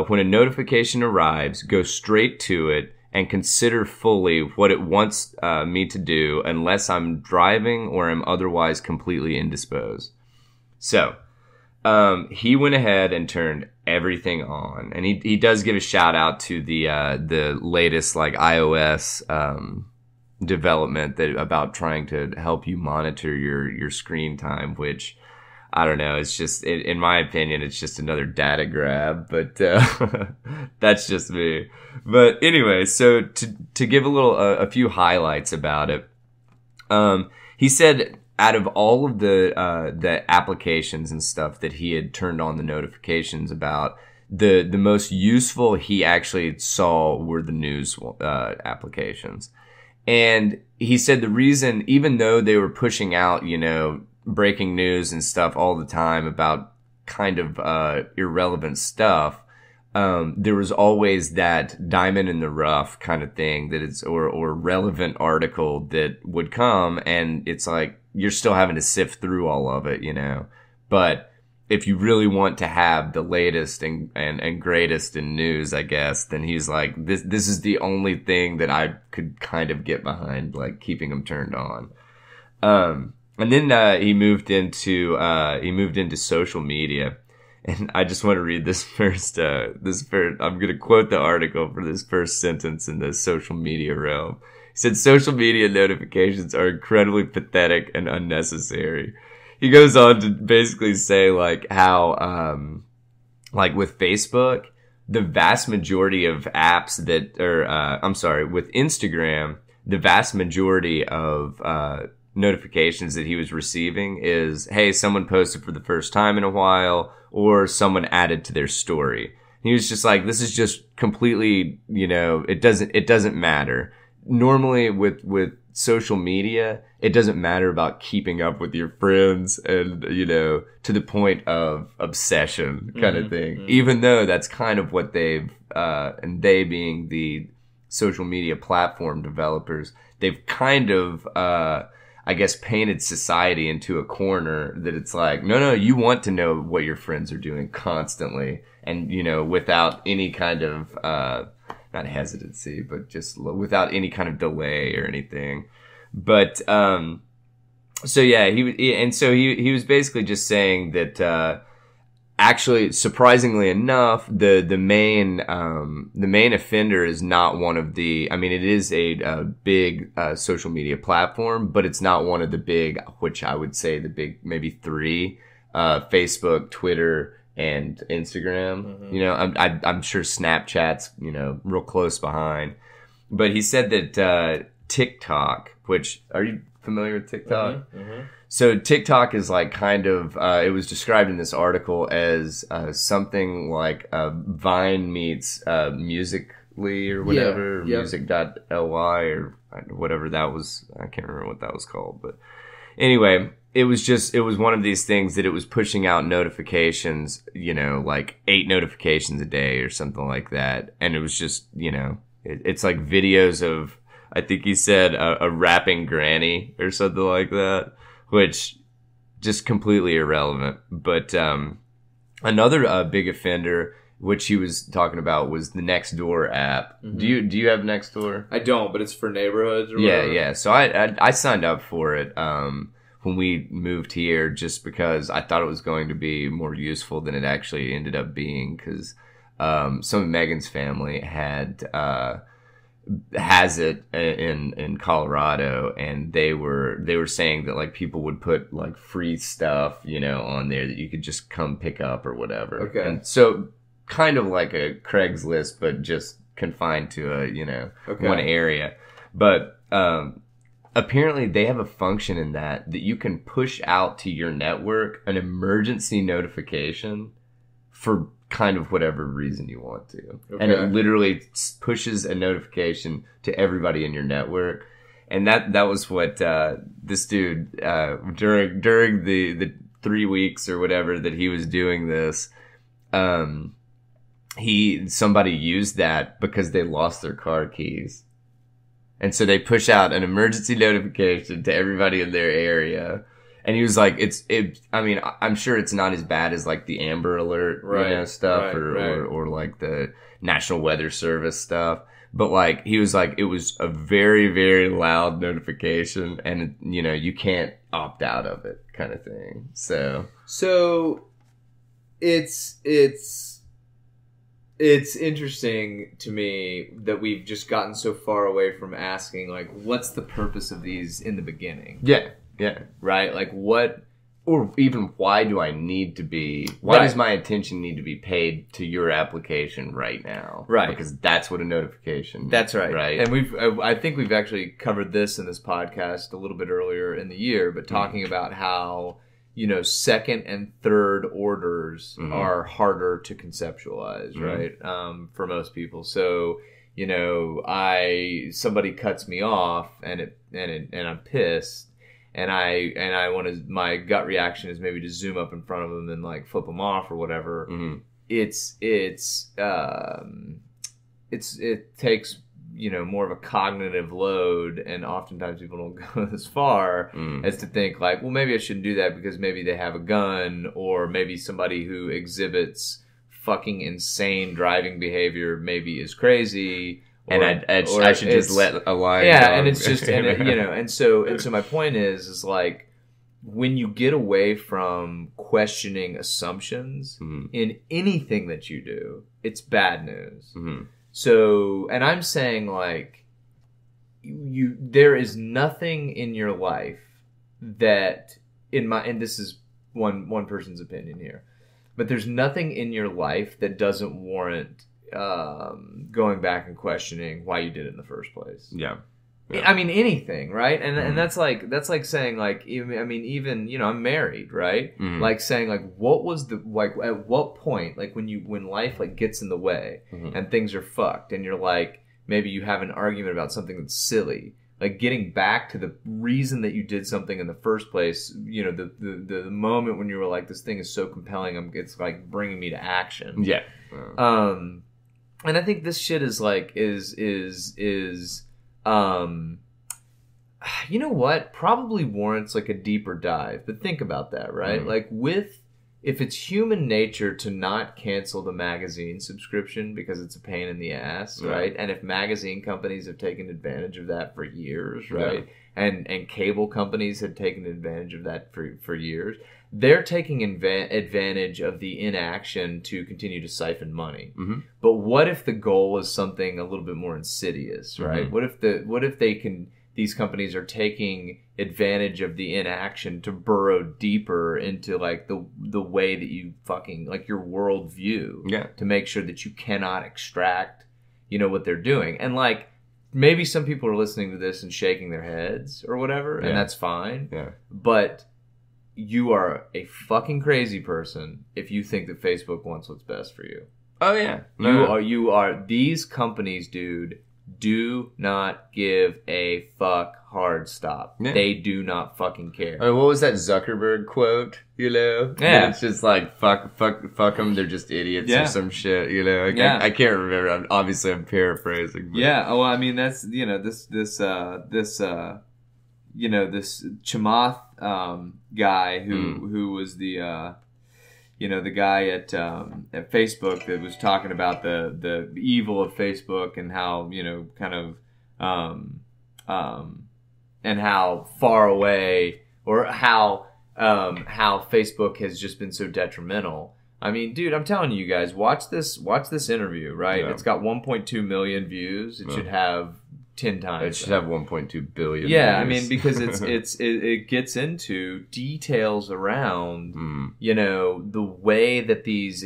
when a notification arrives, go straight to it and consider fully what it wants me to do unless I'm driving or am otherwise completely indisposed. So he went ahead and turned everything on. And he does give a shout out to the latest like iOS development that about trying to help you monitor your screen time, which I don't know. It's just, in my opinion, it's just another data grab, but that's just me. But anyway, so to give a few highlights about it, he said out of all of the applications and stuff that he had turned on the notifications about, the most useful he actually saw were the news applications. And he said the reason, even though they were pushing out, breaking news and stuff all the time about kind of irrelevant stuff, there was always that diamond in the rough kind of thing that it's or relevant article that would come, and it's like you're still having to sift through all of it, But if you really want to have the latest and greatest in news, I guess, then he's like, this is the only thing that I could kind of get behind, like keeping them turned on. And then he moved into social media, and I just want to read this first. I'm going to quote the article for this first sentence in the social media realm. He said, "Social media notifications are incredibly pathetic and unnecessary." He goes on to basically say like how like with Facebook, the vast majority of apps with Instagram, the vast majority of notifications that he was receiving is, hey, someone posted for the first time in a while, or someone added to their story. He was just like, this is just completely, it doesn't matter. Normally with social media, it doesn't matter about keeping up with your friends and, to the point of obsession kind of thing. Mm-hmm. Even though that's kind of what and they being the social media platform developers, they've kind of, I guess, painted society into a corner that it's like, no, you want to know what your friends are doing constantly. And, without any kind of, not hesitancy, but just without any kind of delay or anything. But, so yeah, he was basically just saying that, actually, surprisingly enough, the main offender is not one of it is a big social media platform, but it's not one of the big, which I would say the big maybe 3, Facebook, Twitter, and Instagram. Mm-hmm. I'm sure Snapchat's real close behind, but he said that TikTok, which, are you familiar with TikTok? Mm-hmm. Mm-hmm. So TikTok is like kind of, it was described in this article as something like Vine meets Musical.ly or whatever, Yeah. music.ly or whatever that was. I can't remember what that was called. But anyway, it was one of these things that it was pushing out notifications, like 8 notifications a day or something like that. And it was just, it's like videos of, I think he said a rapping granny or something like that. Which, just completely irrelevant. But another big offender, which he was talking about, was the Nextdoor app. Mm-hmm. Do you have Nextdoor? I don't, but it's for neighborhoods or whatever. Yeah. So I signed up for it when we moved here, just because I thought it was going to be more useful than it actually ended up being. Because some of Megan's family has it in Colorado, and they were saying that like people would put like free stuff on there that you could just come pick up or whatever. Okay. And so kind of like a Craigslist, but just confined to one area. But apparently they have a function in that you can push out to your network an emergency notification for kind of whatever reason you want to. Okay. And it literally pushes a notification to everybody in your network. And that was what this dude during the 3 weeks or whatever that he was doing this, somebody used that because they lost their car keys. And so they push out an emergency notification to everybody in their area. And he was like, I'm sure it's not as bad as like the Amber Alert, stuff or like the National Weather Service stuff. But like, he was like, it was a very, very loud notification, and you can't opt out of it kind of thing. So it's interesting to me that we've just gotten so far away from asking like, what's the purpose of these in the beginning? Yeah. Right? Like what, or even why does my attention need to be paid to your application right now? Right. Because that's what a notification. That's right. Right. And I think we've actually covered this in this podcast a little bit earlier in the year, but talking about how, second and third orders are harder to conceptualize, right? For most people. So, somebody cuts me off and I'm pissed. And I want to. My gut reaction is maybe to zoom up in front of them and like flip them off or whatever. Mm-hmm. It takes more of a cognitive load, and oftentimes people don't go this far as to think like, well, maybe I shouldn't do that because maybe they have a gun, or maybe somebody who exhibits fucking insane driving behavior maybe is crazy. And I should just let a line. Yeah, go. And it's just, and so my point is like, when you get away from questioning assumptions in anything that you do, it's bad news. Mm-hmm. So, and I'm saying like, there is nothing in your life that and this is one person's opinion here, but there's nothing in your life that doesn't warrant going back and questioning why you did it in the first place. Yeah. I mean, anything, right? And that's like saying like, even, I'm married, right? Like saying like, what was at what point, like when life like gets in the way and things are fucked, and you're like, maybe you have an argument about something that's silly, like getting back to the reason that you did something in the first place, the moment when you were like, this thing is so compelling, it's like bringing me to action. Yeah. And I think this shit is like, you know what? Probably warrants like a deeper dive. But think about that, right? Like if it's human nature to not cancel the magazine subscription because it's a pain in the ass, right? And if magazine companies have taken advantage of that for years, right? Yeah. And cable companies had taken advantage of that for years. They're taking advantage of the inaction to continue to siphon money. Mm-hmm. But what if the goal is something a little bit more insidious, right? Mm-hmm. What if these companies are taking advantage of the inaction to burrow deeper into like the way that you fucking like your worldview, to make sure that you cannot extract, what they're doing. And like, maybe some people are listening to this and shaking their heads or whatever, and that's fine. Yeah. But you are a fucking crazy person if you think that Facebook wants what's best for you. Oh yeah, You are these companies, dude. Do not give a fuck. Hard stop. Yeah. They do not fucking care. I mean, what was that Zuckerberg quote? You know, Yeah, it's just like fuck them. They're just idiots or some shit. You know, I can't remember. I'm paraphrasing. But. Yeah. Well, I mean, that's this Chamath guy who was the the guy at Facebook that was talking about the evil of Facebook and how and how far away or how Facebook has just been so detrimental. I mean, dude, I'm telling you guys, watch this interview, right? Yeah. It's got 1.2 million views. It should have 10 times. It should have 1.2 billion. Yeah, views. I mean, because it gets into details around the way that these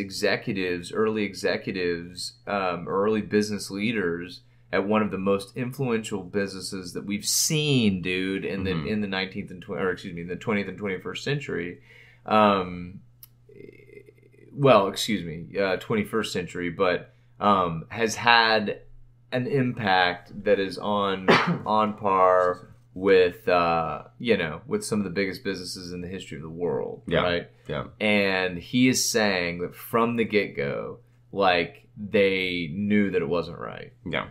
early executives, early business leaders at one of the most influential businesses that we've seen, dude, in the 19th and 20th and 21st century. 21st century, but has had an impact that is on par with with some of the biggest businesses in the history of the world, right? Yeah. And he is saying that from the get-go, like, they knew that it wasn't right. Yeah.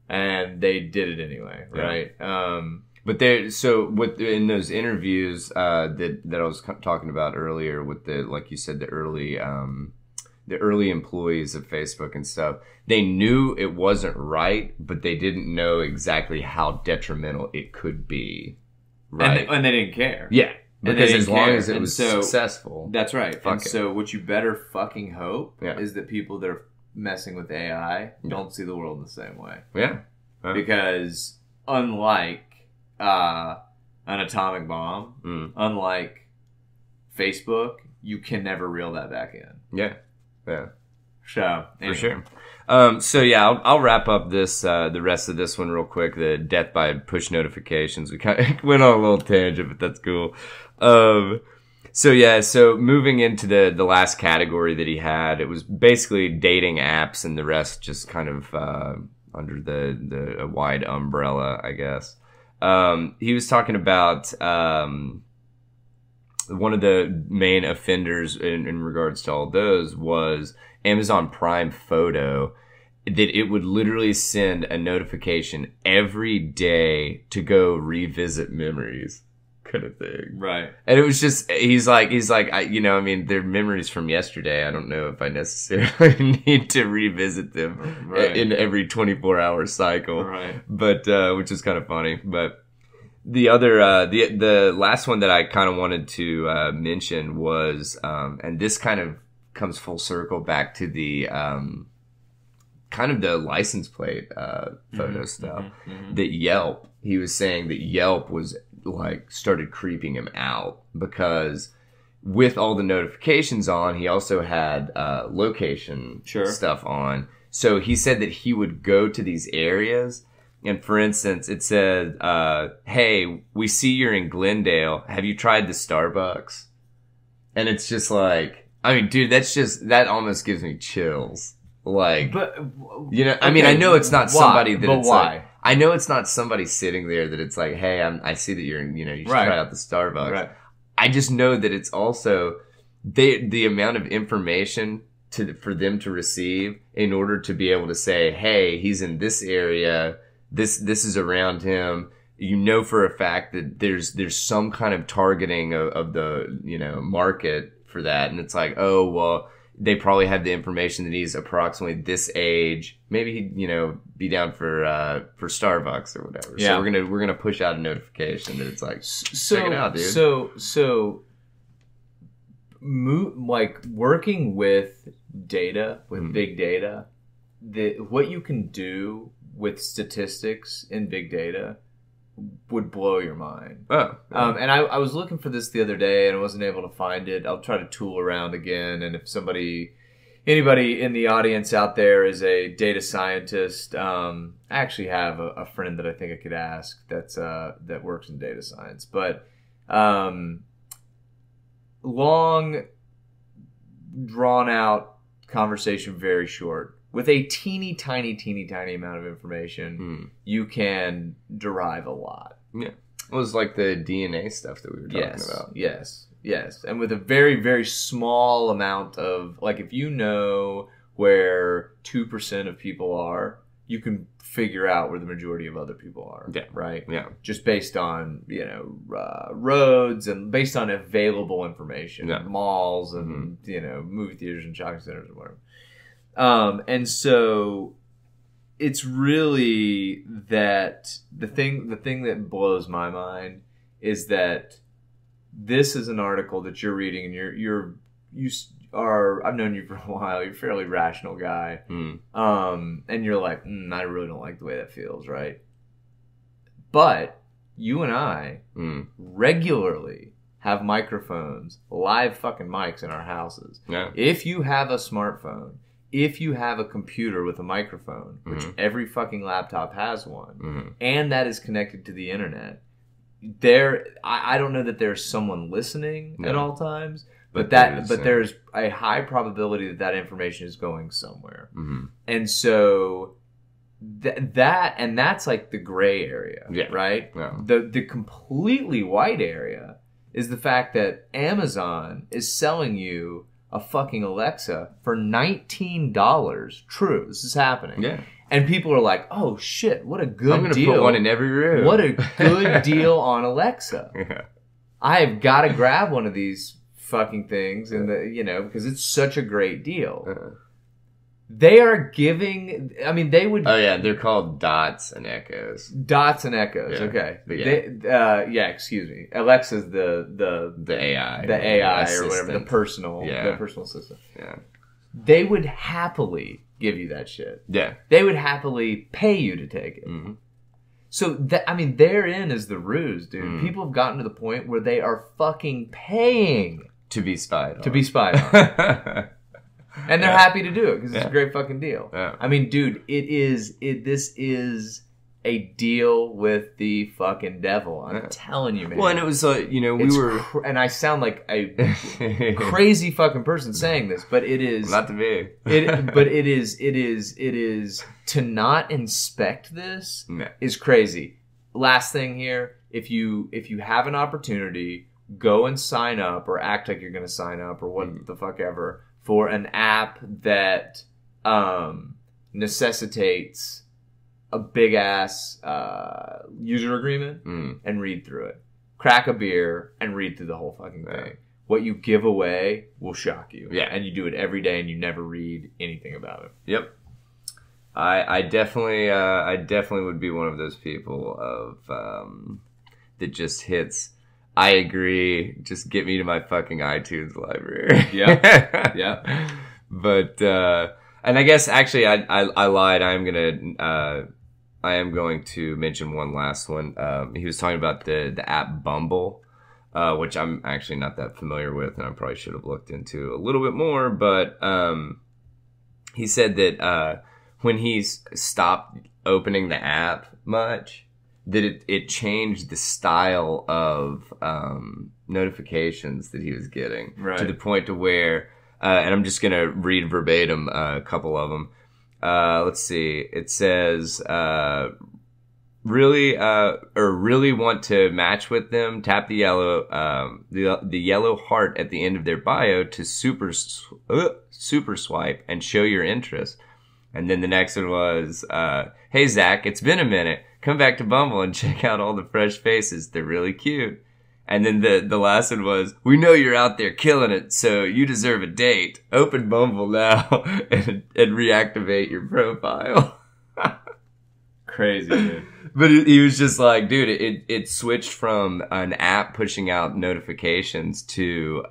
And they did it anyway, right? Yeah. But in those interviews that I was talking about earlier with like you said, the early employees of Facebook and stuff, they knew it wasn't right, but they didn't know exactly how detrimental it could be, right? And they didn't care. Yeah, because as long as it was successful, that's right. So what you better fucking hope is that people that are messing with AI don't see the world the same way. Yeah, because unlike an atomic bomb, unlike Facebook, you can never reel that back in. Yeah. So For anyway. sure. I'll wrap up the rest of this one real quick. The death by push notifications. We kind of went on a little tangent, but that's cool. So moving into the last category that he had, it was basically dating apps, and the rest just kind of under the wide umbrella, I guess. He was talking about one of the main offenders in regards to all those was Amazon Prime Photo, that it would literally send a notification every day to go revisit memories, kind of thing. Right. And it was just, he's like, they're memories from yesterday. I don't know if I necessarily need to revisit them in every 24-hour cycle. Right. But, which is kind of funny. But the other, the last one that I kind of wanted to mention was, and this kind of comes full circle back to the kind of the license plate photo stuff. That Yelp, he was saying that Yelp was like started creeping him out because with all the notifications on, he also had location stuff on. So he said that he would go to these areas. And for instance, it said, hey, we see you're in Glendale. Have you tried the Starbucks? And it's just like, I mean, dude, that almost gives me chills. Like, but, I mean, I know it's not somebody that it's why? Like, I know it's not somebody sitting there that it's like, hey, I see that you're in, you should try out the Starbucks. Right. I just know that it's also the amount of information for them to receive in order to be able to say, hey, he's in this area. This is around him. For a fact that there's some kind of targeting of the, market for that. And it's like, oh, well, they probably have the information that he's approximately this age. Maybe he'd, be down for Starbucks or whatever. Yeah. So we're gonna push out a notification that it's like, check it out, dude. So like working with data, with big data, what you can do with statistics in big data would blow your mind. Oh. And I was looking for this the other day and I wasn't able to find it. I'll try to tool around again. And if anybody in the audience out there is a data scientist, I actually have a friend that I think I could ask that works in data science. But long, drawn out conversation, very short. With a teeny tiny amount of information, you can derive a lot. Yeah. It was like the DNA stuff that we were talking about. Yes. And with a very, very small amount of, like, if you know where 2% of people are, you can figure out where the majority of other people are. Yeah. Right? Yeah. Just based on, roads and based on available information. Yeah. Malls and, movie theaters and shopping centers and whatever. And so it's really that the thing that blows my mind is that this is an article that you're reading and you are, I've known you for a while, you're a fairly rational guy. And you're like, I really don't like the way that feels, right? But you and I regularly have microphones, live fucking mics in our houses. Yeah. If you have a smartphone, if you have a computer with a microphone, which every fucking laptop has one, and that is connected to the internet, I don't know that there's someone listening at all times, but there's a high probability that information is going somewhere. And so that's like the gray area, right? Yeah. The completely white area is the fact that Amazon is selling you a fucking Alexa for $19. True, this is happening. Yeah. And people are like, "Oh shit, what a good deal! I'm gonna put one in every room. What a good deal on Alexa! Yeah. I have got to grab one of these fucking things, and because it's such a great deal." They are giving. I mean, they would. Oh yeah, they're called dots and echoes. Dots and echoes. Yeah. Okay. Excuse me. Alexa's the AI. The AI or whatever. The personal system. Yeah. They would happily give you that shit. Yeah. They would happily pay you to take it. So therein is the ruse, dude. People have gotten to the point where they are fucking paying to be spied on. And they're happy to do it because it's a great fucking deal. Yeah. I mean, dude, this is a deal with the fucking devil. I'm telling you, man. Well, and it was, and I sound like a crazy fucking person saying this, but it is not to me. But it is to not inspect this is crazy. Last thing here, if you have an opportunity, go and sign up or act like you're going to sign up or what the fuck ever for an app that necessitates a big ass user agreement and read through it. Crack a beer and read through the whole fucking thing. What you give away will shock you. Yeah. And you do it every day and you never read anything about it. Yep. I definitely would be one of those people of that just hits I agree. Just get me to my fucking iTunes library. Yeah. Yeah. But, and I guess actually I lied. I am going to mention one last one. He was talking about the app Bumble, which I'm actually not that familiar with and I probably should have looked into a little bit more. But, he said that, when he's stopped opening the app much, that it changed the style of notifications that he was getting to the point to where, and I'm just gonna read verbatim a couple of them. Let's see. It says, really want to match with them. Tap the yellow heart at the end of their bio to super swipe and show your interest. And then the next one was, hey Zach, it's been a minute. Come back to Bumble and check out all the fresh faces. They're really cute. And then the last one was, we know you're out there killing it, so you deserve a date. Open Bumble now and reactivate your profile. Crazy, dude. But he was just like, dude, it switched from an app pushing out notifications to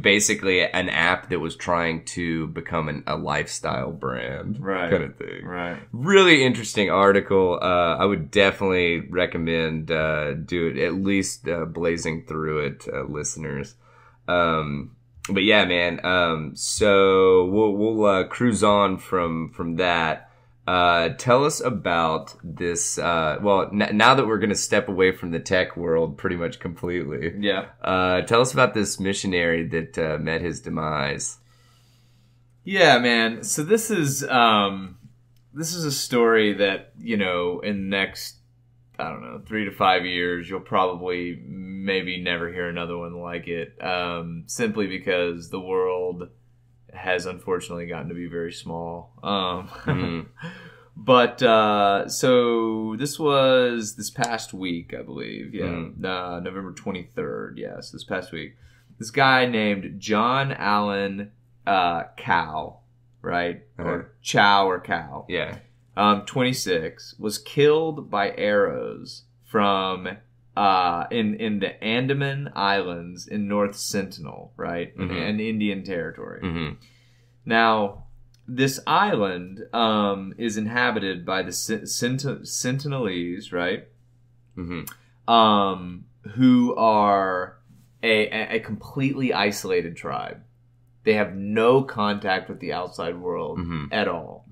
basically an app that was trying to become a lifestyle brand kind of thing. Right. Really interesting article. I would definitely recommend do it, at least blazing through it, listeners. But yeah, man. So we'll cruise on from that. Tell us about this. Now that we're going to step away from the tech world pretty much completely. Yeah. Tell us about this missionary that met his demise. Yeah, man. So this is a story that, in the next, I don't know, 3 to 5 years, you'll probably maybe never hear another one like it. Simply because the world has unfortunately gotten to be very small. But so this was this past week, I believe. Yeah, November 23rd. Yes, this past week. This guy named John Allen Cow, right? Or Chow or Cow. Yeah. 26, was killed by arrows from in the Andaman Islands in North Sentinel, right? In Indian Territory. Now, this island is inhabited by the Sentinelese, right? Who are a completely isolated tribe. They have no contact with the outside world at all.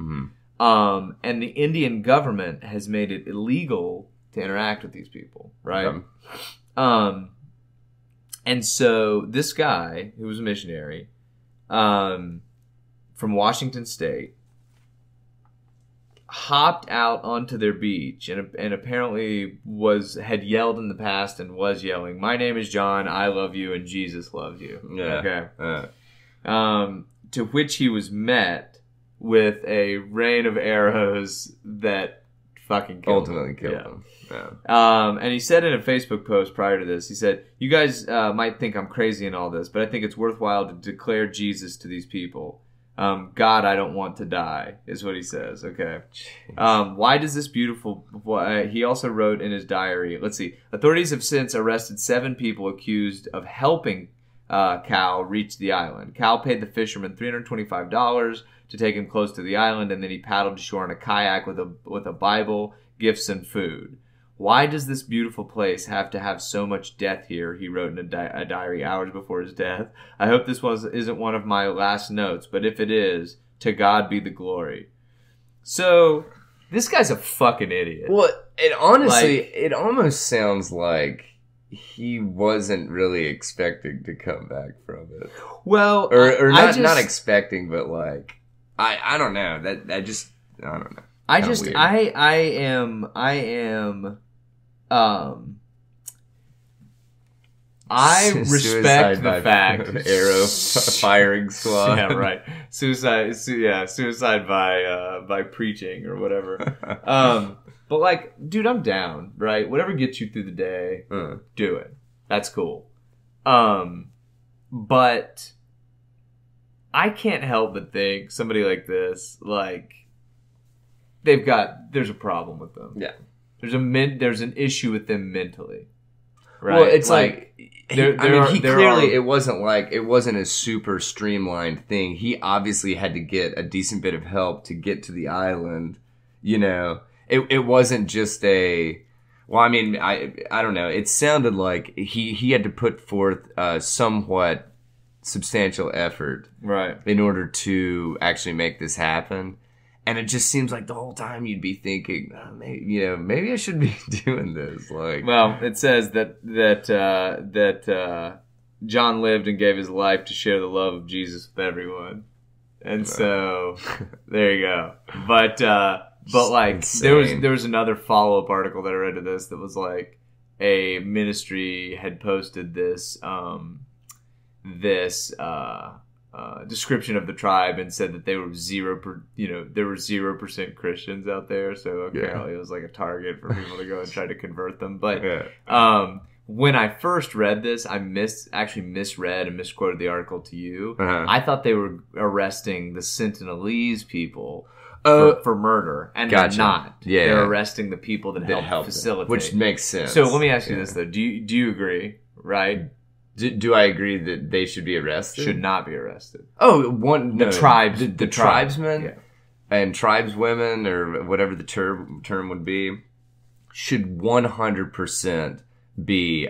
And the Indian government has made it illegal to interact with these people, right? And so this guy, who was a missionary, from Washington State, hopped out onto their beach and apparently had yelled in the past and was yelling, "My name is John, I love you, and Jesus loves you." Yeah. Okay. To which he was met with a rain of arrows that fucking ultimately killed him. Yeah. And he said in a Facebook post prior to this, he said, "You guys might think I'm crazy and all this, but I think it's worthwhile to declare Jesus to these people. God, I don't want to die," is what he says. Okay. Why does this beautiful... he also wrote in his diary, let's see. Authorities have since arrested 7 people accused of helping Cal reach the island. Cal paid the fisherman $325 to take him close to the island, and then he paddled to shore in a kayak with a Bible, gifts, and food. "Why does this beautiful place have to have so much death here?" he wrote in a diary hours before his death. "I hope this isn't one of my last notes, but if it is, to God be the glory." So, this guy's a fucking idiot. Well, it almost sounds like he wasn't really expecting to come back from it. Well, or not expecting, but like, I don't know. I don't know. I respect the fact arrow firing squad. Yeah, right. Suicide by preaching or whatever. But like, dude, I'm down, right? Whatever gets you through the day, do it. That's cool. But I can't help but think somebody like this, like, there's a problem with them. Yeah. There's an issue with them mentally. Right? Well, it's like clearly, it wasn't a super streamlined thing. He obviously had to get a decent bit of help to get to the island. It wasn't just I don't know. It sounded like he had to put forth somewhat substantial effort, right, in order to actually make this happen. And it just seems like the whole time you'd be thinking, maybe I should be doing this. Like, well, it says that John lived and gave his life to share the love of Jesus with everyone, and so there you go. But like, insane. there was another follow up article that I read to this that was like a ministry had posted this description of the tribe and said that they were 0% Christians out there. So apparently it was like a target for people to go and try to convert them. But when I first read this, I misread and misquoted the article to you. I thought they were arresting the Sentinelese people for murder, and they're not. Yeah, they're arresting the people that helped facilitate, which makes sense. So let me ask you this though: Do you agree? Right? Do I agree that they should be arrested? Should not be arrested. The tribesmen yeah, and tribeswomen, or whatever the term would be, should 100% be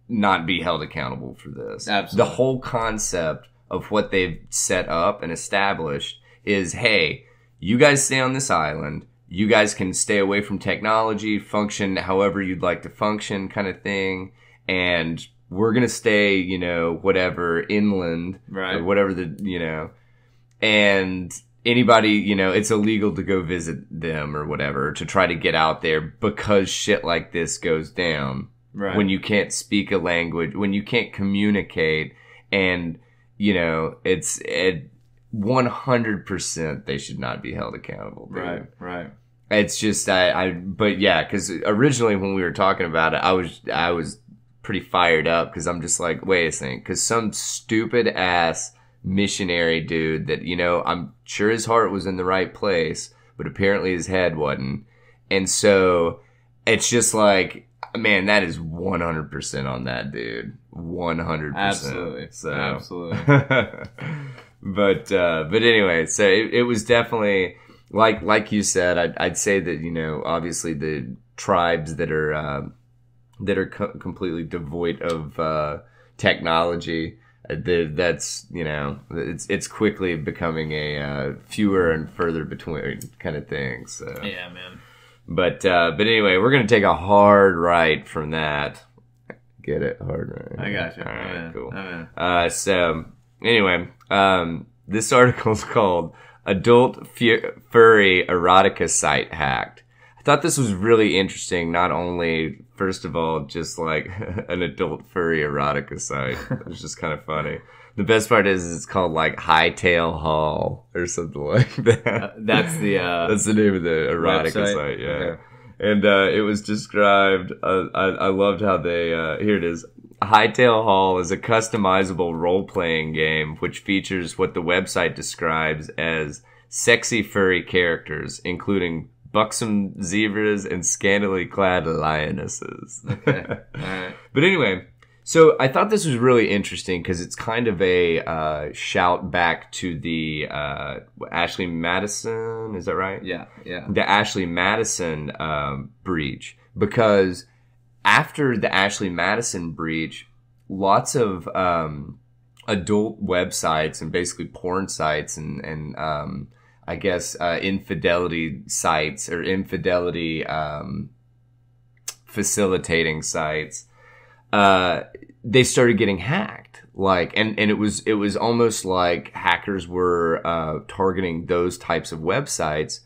not be held accountable for this. Absolutely. The whole concept of what they've set up and established is, hey, you guys stay on this island. You guys can stay away from technology, function however you'd like to function kind of thing. And we're going to stay, you know, whatever, inland. Right. Or whatever and anybody, you know, it's illegal to go visit them or whatever, to try to get out there because shit like this goes down. Right. When you can't speak a language, when you can't communicate, and, you know, it's 100% they should not be held accountable. Dude. Right. It's just, but yeah, because originally when we were talking about it, I was pretty fired up because I'm just like, wait a second, because some stupid ass missionary dude that, you know, I'm sure his heart was in the right place, but apparently his head wasn't. And so it's just like, man, that is 100% on that dude. 100%. Absolutely. So. Absolutely. But anyway, so it was definitely like you said. I'd say that, you know, obviously the tribes that are completely devoid of technology, that's, you know, it's quickly becoming a fewer and further between kind of thing. So yeah, man. But anyway, we're gonna take a hard right from that. Get it? Hard right. I got you. All right, I'm in. cool. I'm in. So anyway, this article's called "Adult Furry Erotica Site Hacked." I thought this was really interesting. Not only, first of all, just like an adult furry erotica site. It was just kind of funny. The best part is it's called like Hightail Hall or something like that. That's the name of the erotica site. Yeah. Okay. And it was described. I loved how they. Here it is. Hightail Hall is a customizable role-playing game which features what the website describes as sexy furry characters, including buxom zebras and scantily clad lionesses. Okay. All right. But anyway, so I thought this was really interesting because it's kind of a shout back to the Ashley Madison. Is that right? Yeah. The Ashley Madison breach, because after the Ashley Madison breach, lots of adult websites and basically porn sites and I guess infidelity sites or infidelity facilitating sites, they started getting hacked. Like, and it was almost like hackers were targeting those types of websites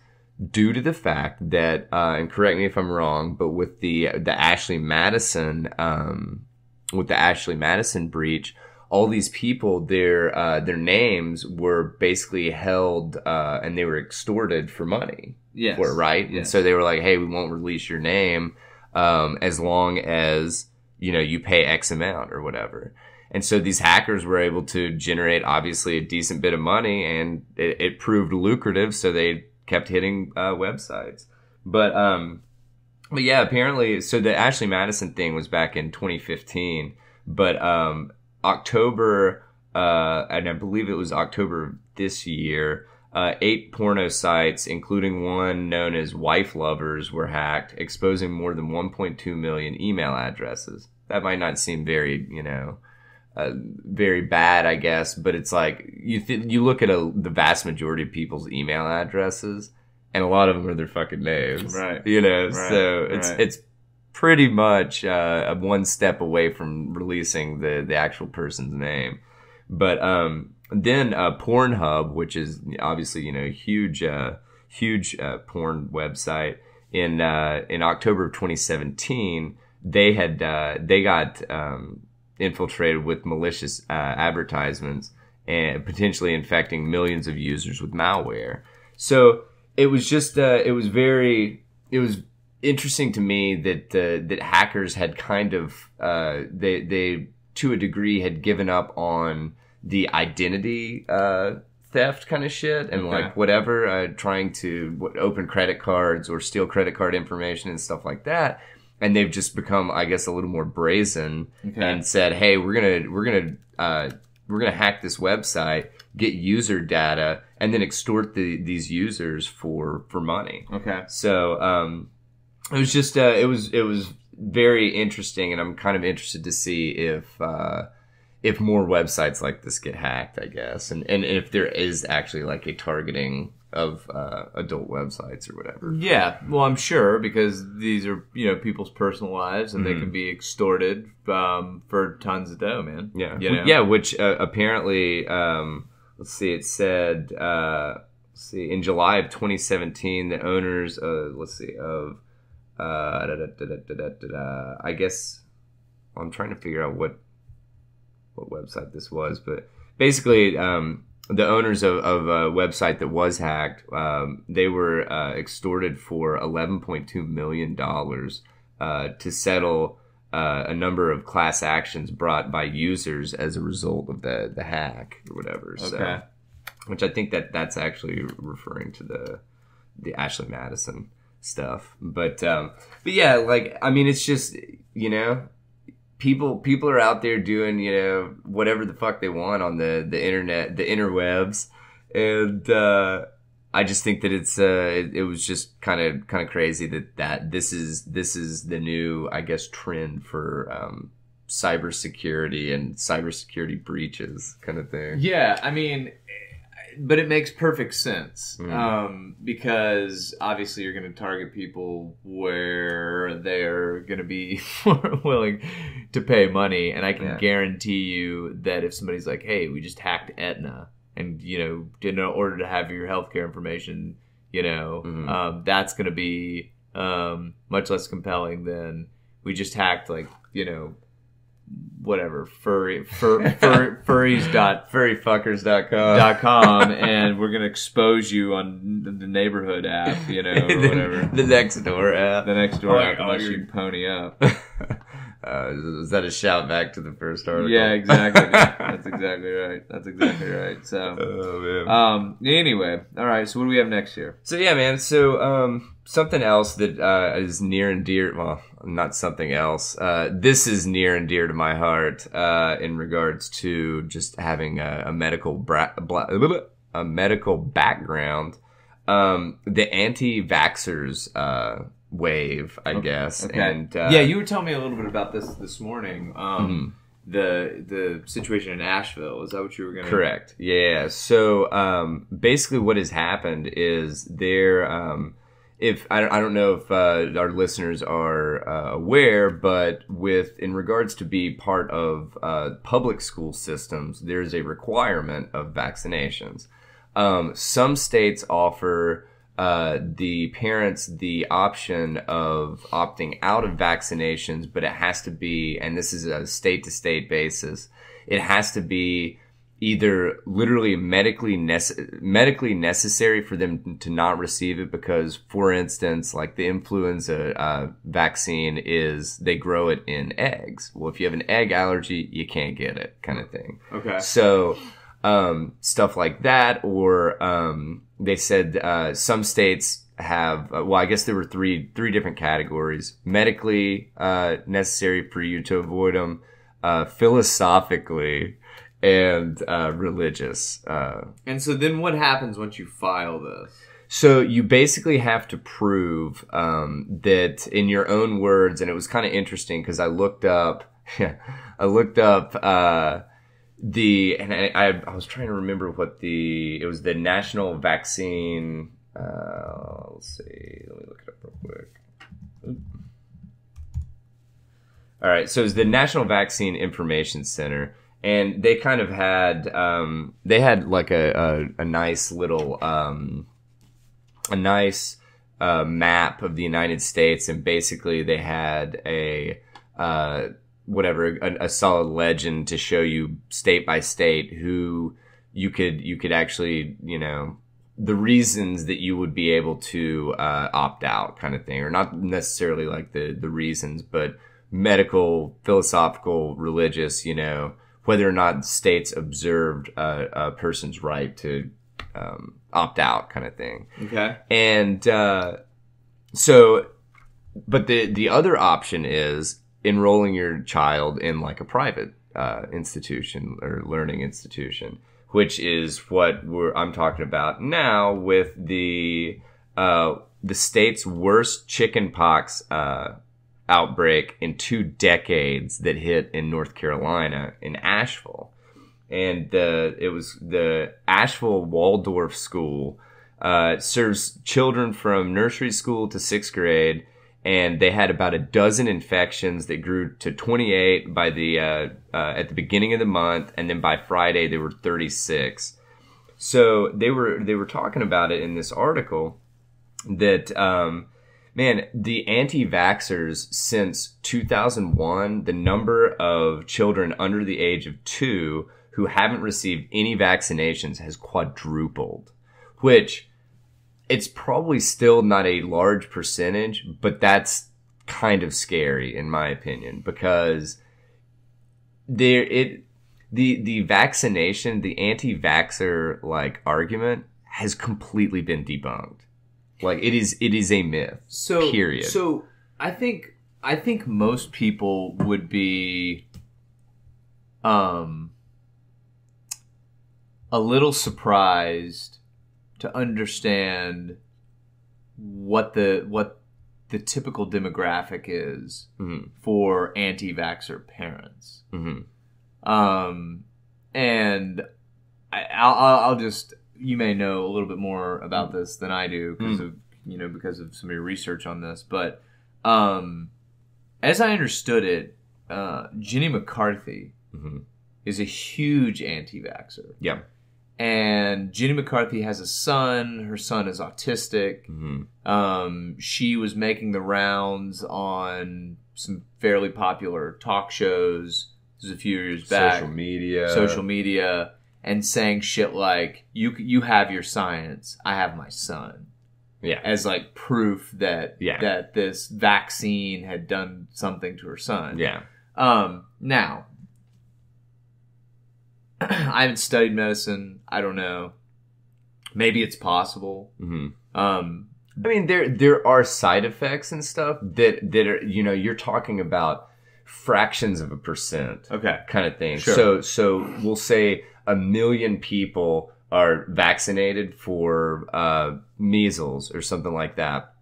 due to the fact that, and correct me if I'm wrong, but with the Ashley Madison breach, all these people, their names were basically held, and they were extorted for money. Yes. For it, right? Yes. And so they were like, hey, we won't release your name, as long as, you know, you pay X amount or whatever. And so these hackers were able to generate obviously a decent bit of money, and it proved lucrative. So they kept hitting, websites. But yeah, apparently, so the Ashley Madison thing was back in 2015, but, October, and I believe it was October of this year, 8 porno sites, including one known as Wife Lovers, were hacked, exposing more than 1.2 million email addresses. That might not seem very, you know, very bad, I guess, but it's like, you look at the vast majority of people's email addresses, and a lot of them are their fucking names. Right. You know, Right. so it's pretty much one step away from releasing the actual person's name. But then Pornhub, which is obviously, you know, huge porn website, in October of 2017, they got infiltrated with malicious advertisements and potentially infecting millions of users with malware. So it was just it was interesting to me that hackers had kind of they to a degree had given up on the identity theft kind of shit and like whatever, trying to open credit cards or steal credit card information and stuff like that. And they've just become, I guess, a little more brazen and said, "Hey, we're gonna hack this website, get user data, and then extort these users for money." Okay. So it was just it was very interesting, and I'm kind of interested to see if more websites like this get hacked, I guess, and if there is actually like a targeting adult websites or whatever. Yeah, well, I'm sure because these are people's personal lives and they can be extorted for tons of dough, man. Yeah, Yeah. Which apparently, let's see, it said, in July of 2017, the owners, I guess, I'm trying to figure out what website this was, but basically, the owners of a website that was hacked, they were extorted for $11.2 million to settle a number of class actions brought by users as a result of the hack or whatever. Okay. So, which I think that's actually referring to the Ashley Madison stuff. But yeah, like, I mean, it's just, people are out there doing, whatever the fuck they want on the internet, the interwebs. And I just think that it was just kind of crazy that this is the new, I guess, trend for cybersecurity and cybersecurity breaches kind of thing. Yeah, I mean, but it makes perfect sense because obviously you're going to target people where they're going to be more willing to pay money. And I can guarantee you that if somebody's like, hey, we just hacked Aetna and, in order to have your healthcare information, that's going to be much less compelling than we just hacked, like, whatever, furryfuckers.com and we're gonna expose you on the neighborhood app, or whatever. The Nextdoor app. Unless you pony up. Is that a shout back to the first article? Yeah, exactly. That's exactly right. So, anyway, all right. So, what do we have next here? So, yeah, man. So, something else that is near and dear. Well, not something else. This is near and dear to my heart in regards to just having a medical background. The anti-vaxxers wave, I guess. Okay. And you were telling me a little bit about this morning. The situation in Asheville. Is that what you were going to? Correct. Yeah. So basically, what has happened is there. If I don't know if our listeners are aware, but in regards to be part of public school systems, there's a requirement of vaccinations. Some states offer the parents the option of opting out of vaccinations, but it has to be, and this is a state-to-state basis, it has to be either literally medically necessary for them to not receive it because, for instance, like the influenza vaccine they grow it in eggs. Well, if you have an egg allergy, you can't get it, kind of thing. Okay. So stuff like that, or they said some states have, I guess there were three different categories: medically necessary for you to avoid them, philosophically, and religious. And so then what happens once you file this? So you basically have to prove that in your own words, and it was kind of interesting because I looked up I was trying to remember it was the National Vaccine, let's see, let me look it up real quick. All right, so it's the National Vaccine Information Center. And they kind of had, they had like a nice little, a nice map of the United States, and basically they had a solid legend to show you state by state who you could actually, the reasons that you would be able to opt out, kind of thing, or not necessarily like the reasons, but medical, philosophical, religious, whether or not states observed a person's right to opt out, kind of thing. Okay. And but the other option is enrolling your child in like a private institution or learning institution, which is what I'm talking about now with the state's worst chickenpox outbreak in 2 decades that hit in North Carolina in Asheville. And it was the Asheville Waldorf School It serves children from nursery school to 6th grade, and they had about a dozen infections that grew to 28 by the at the beginning of the month, and then by Friday they were 36. So they were talking about it in this article that man, the anti-vaxxers since 2001, the number of children under the age of 2 who haven't received any vaccinations has quadrupled, which it's probably still not a large percentage, but that's kind of scary in my opinion, because the vaccination, the anti-vaxxer like argument has completely been debunked. Like it is a myth. So period. So I think most people would be a little surprised to understand what the typical demographic is for anti-vaxxer parents. And I'll just, you may know a little bit more about this than I do because of some of your research on this, but as I understood it, Jenny McCarthy is a huge anti-vaxxer. Yeah. And Jenny McCarthy has a son. Her son is autistic. She was making the rounds on some fairly popular talk shows. This was a few years back. Social media. And saying shit like, you have your science, I have my son. Yeah. As like proof that that this vaccine had done something to her son. Yeah. Now, I haven't studied medicine. I don't know. Maybe it's possible. I mean, there are side effects and stuff that are, you're talking about fractions of a percent. Okay. Kind of thing. Sure. So we'll say 1 million people are vaccinated for measles or something like that.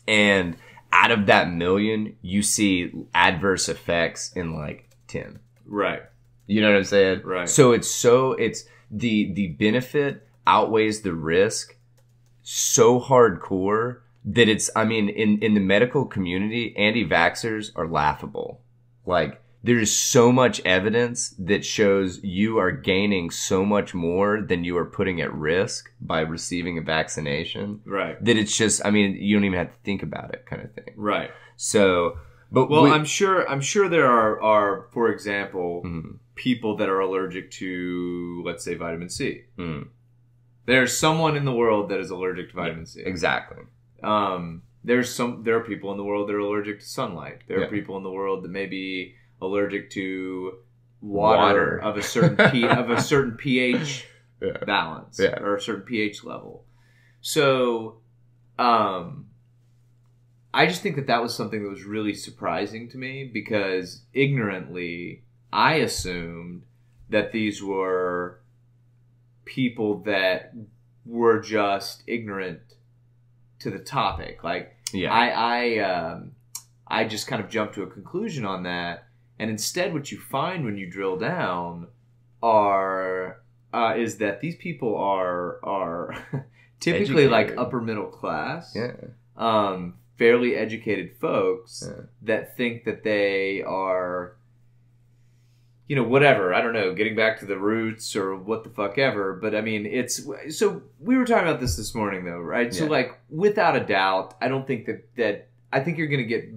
And out of that million, you see adverse effects in like 10. Right. You know what I'm saying? Right. So it's the benefit outweighs the risk so hardcore that it's, I mean, in the medical community, anti-vaxxers are laughable. Like, there is so much evidence that shows you are gaining so much more than you are putting at risk by receiving a vaccination. Right. That it's just, I mean, you don't even have to think about it kind of thing. Right. So, but I'm sure there are for example, people that are allergic to, let's say, vitamin C. There's someone in the world that is allergic to vitamin C. Exactly. There are people in the world that are allergic to sunlight. There are people in the world that may be allergic to water. of a certain pH balance or a certain pH level. So, I just think that was something that was really surprising to me, because ignorantly I assumed that these were people that were just ignorant to the topic. Like, I just kind of jumped to a conclusion on that, and instead what you find when you drill down is that these people are typically educated, like upper middle class, fairly educated folks that think that they are, whatever, I don't know, getting back to the roots or what the fuck ever. But I mean, so we were talking about this morning though, right? Yeah. So like, without a doubt, I don't think that I think you're going to get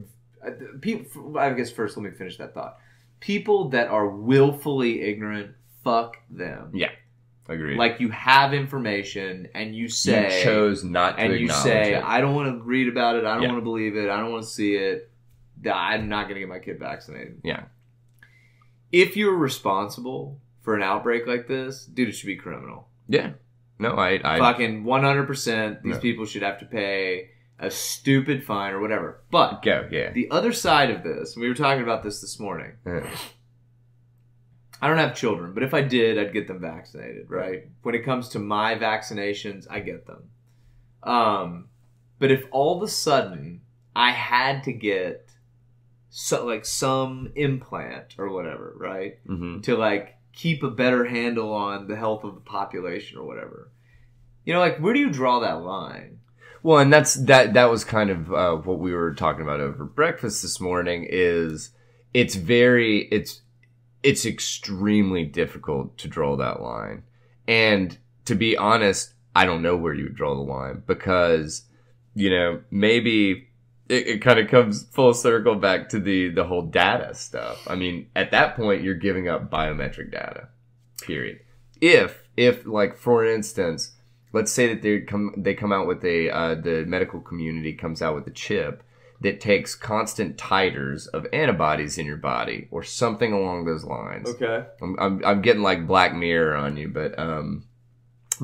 people. I guess first, let me finish that thought. People that are willfully ignorant, fuck them. Yeah. Agreed. Like, you have information and you say... You chose not to acknowledge it. And you say, I don't want to read about it, I don't want to believe it, I don't want to see it, I'm not going to get my kid vaccinated. Yeah. If you're responsible for an outbreak like this, dude, it should be criminal. Yeah. No, I fucking 100%, these people should have to pay a stupid fine or whatever. But the other side of this, we were talking about this morning... I don't have children, but if I did, I'd get them vaccinated, right? When it comes to my vaccinations, I get them. But if all of a sudden I had to get some implant or whatever, right? To like keep a better handle on the health of the population or whatever. You know, like, where do you draw that line? Well, and that was kind of what we were talking about over breakfast this morning. Is it's extremely difficult to draw that line, and to be honest, I don't know where you would draw the line because, you know, maybe it kind of comes full circle back to the whole data stuff. I mean, at that point, you're giving up biometric data, period. If like, for instance, let's say that they come out with the medical community comes out with a chip that takes constant titers of antibodies in your body or something along those lines. Okay. I'm getting like Black Mirror on you, but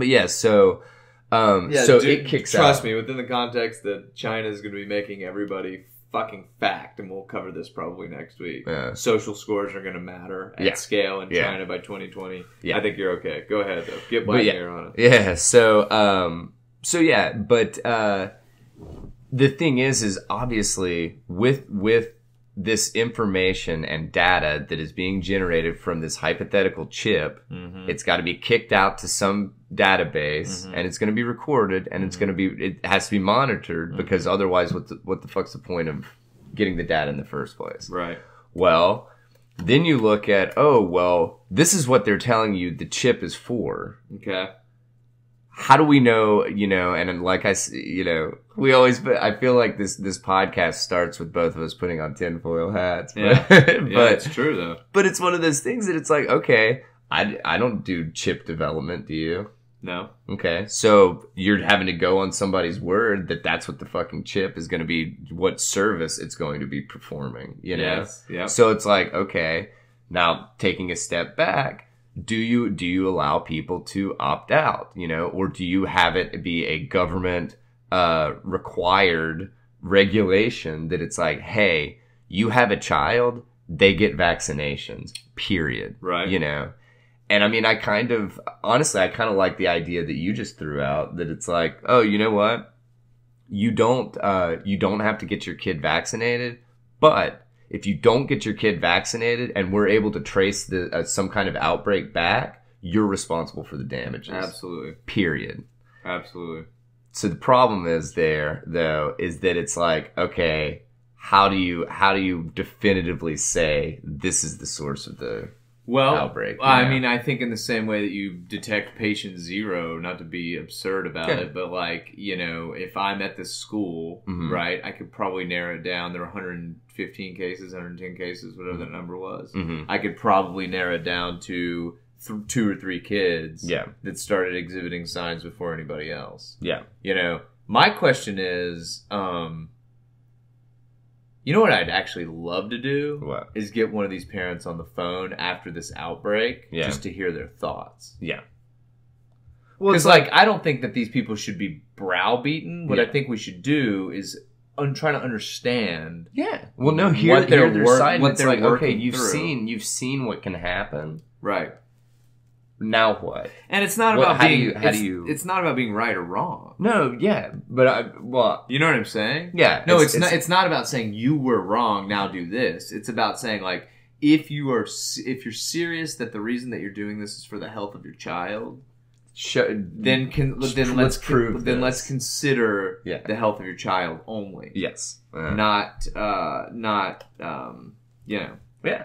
yeah, so it kicks out. Trust me, within the context that China is going to be making everybody fucking fact, and we'll cover this probably next week. Yeah. Social scores are going to matter at scale in China by 2020. Yeah. I think you're okay. Go ahead, though. Get Black Mirror on it. Yeah, so yeah, but the thing is obviously with this information and data that is being generated from this hypothetical chip, it's got to be kicked out to some database, and it's going to be recorded, and it has to be monitored, because otherwise what the fuck's the point of getting the data in the first place? Right. Well, then you look at, this is what they're telling you the chip is for. Okay. How do we know, and like I feel like this podcast starts with both of us putting on tinfoil hats. But, it's true though. But it's one of those things that it's like, okay, I don't do chip development, do you? No. Okay. So you're having to go on somebody's word that that's what the fucking chip is going to be, what service it's going to be performing, you know? Yes. Yeah. So it's like, okay, now taking a step back, do you allow people to opt out, or do you have it be a government required regulation that it's like, hey, you have a child, they get vaccinations, period. Right. And I mean, I kind of like the idea that you just threw out, that it's like, oh, you know what? You don't have to get your kid vaccinated, but if you don't get your kid vaccinated and we're able to trace some kind of outbreak back, you're responsible for the damages. Absolutely. Period. Absolutely. So the problem is there, though, is that it's like, okay, how do you definitively say this is the source of the outbreak? I mean, I think in the same way that you detect patient zero, not to be absurd about it, but like, if I'm at this school, right, I could probably narrow it down. There are 115 cases, 110 cases, whatever that number was. I could probably narrow it down to 2 or 3 kids that started exhibiting signs before anybody else. Yeah. My question is, you know what I'd actually love to do? What? Is get one of these parents on the phone after this outbreak just to hear their thoughts. Yeah. Because, I don't think that these people should be browbeaten. What I think we should do is try to understand. Yeah. Well, no, hear their side. What they're like, okay, you've seen what can happen. Right. Now what? And it's not about it's not about being right or wrong. No, yeah, but you know what I'm saying? Yeah. No, it's not about saying you were wrong, now do this. It's about saying, like, if you're serious that the reason that you're doing this is for the health of your child, let's consider the health of your child only. Yes. Not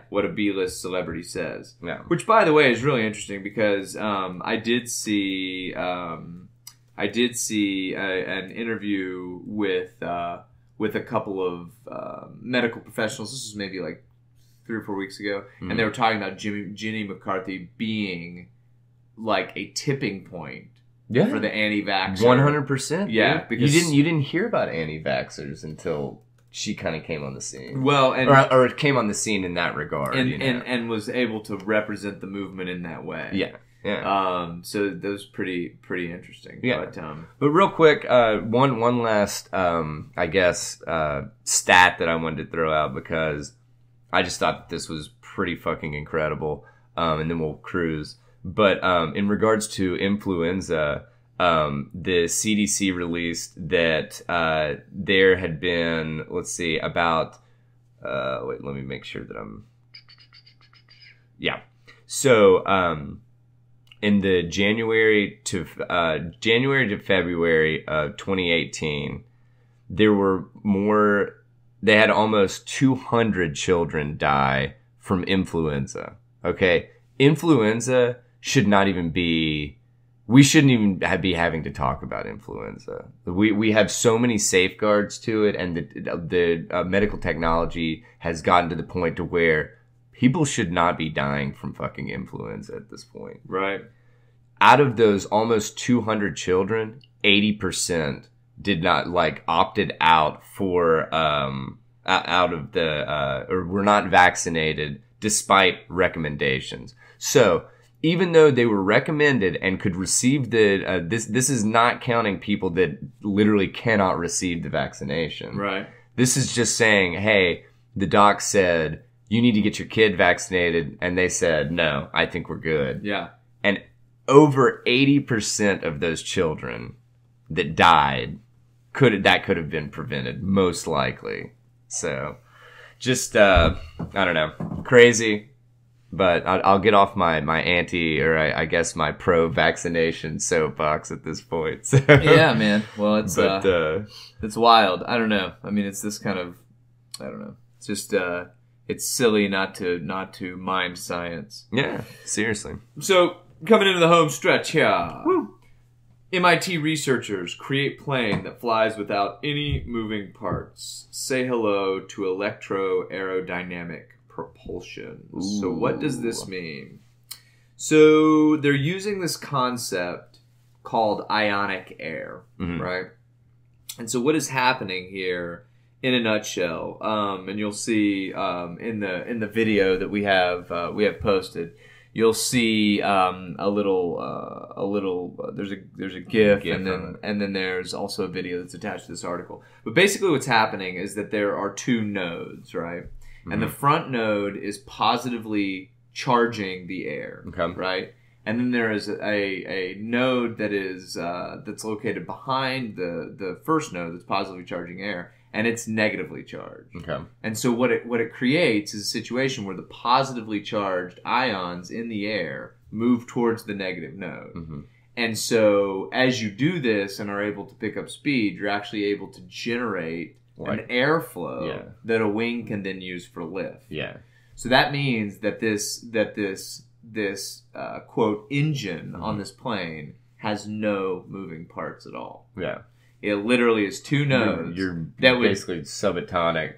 what a B-list celebrity says. Yeah. Which, by the way, is really interesting because I did see an interview with a couple of medical professionals. This was maybe like 3 or 4 weeks ago, and they were talking about Jenny McCarthy being like a tipping point for the anti-vaxxer. 100%. Yeah, because you didn't hear about anti-vaxxers until she kind of came on the scene. Well, or it came on the scene in that regard, and was able to represent the movement in that way. Yeah. So that was pretty interesting. Yeah. But real quick, one last I guess stat that I wanted to throw out, because I just thought that this was pretty fucking incredible. And then we'll cruise. But in regards to influenza, the CDC released that there had been, let's see, about wait, let me make sure that I'm so in the January to February of 2018, they had almost 200 children die from influenza. Okay. Influenza should not even be, we shouldn't even be having to talk about influenza. We have so many safeguards to it, and the medical technology has gotten to the point to where people should not be dying from fucking influenza at this point. Right. Out of those almost 200 children, 80% did not, like, opted out for, out of the, or were not vaccinated despite recommendations. So, even though they were recommended and could receive the, this is not counting people that literally cannot receive the vaccination. Right. This is just saying, hey, the doc said, you need to get your kid vaccinated. And they said, no, I think we're good. Yeah. And over 80% of those children that died could have been prevented, most likely. So, just, I don't know, crazy. But I'll get off my anti, or I guess my pro-vaccination soapbox at this point. So. Yeah, man. Well, it's wild. I don't know. I mean, it's this kind of, I don't know. It's just it's silly not to mind science. Yeah, seriously. So coming into the home stretch here. Woo. MIT researchers create plane that flies without any moving parts. Say hello to electro-aerodynamic propulsion. Ooh. So what does this mean? So they're using this concept called ionic air, right? And so what is happening here in a nutshell, and you'll see in the video that we have posted, you'll see a little there's a GIF and then there's also a video that's attached to this article. But basically what's happening is that there are two nodes, right? And the front node is positively charging the air, right? And then there is a node that is that's located behind the first node that's positively charging air, and it's negatively charged. Okay. And so what it creates is a situation where the positively charged ions in the air move towards the negative node. And so as you do this and are able to pick up speed, you're actually able to generate an airflow that a wing can then use for lift. Yeah. So that means that this quote engine on this plane has no moving parts at all. Yeah. It literally is two nodes. You're basically subatomic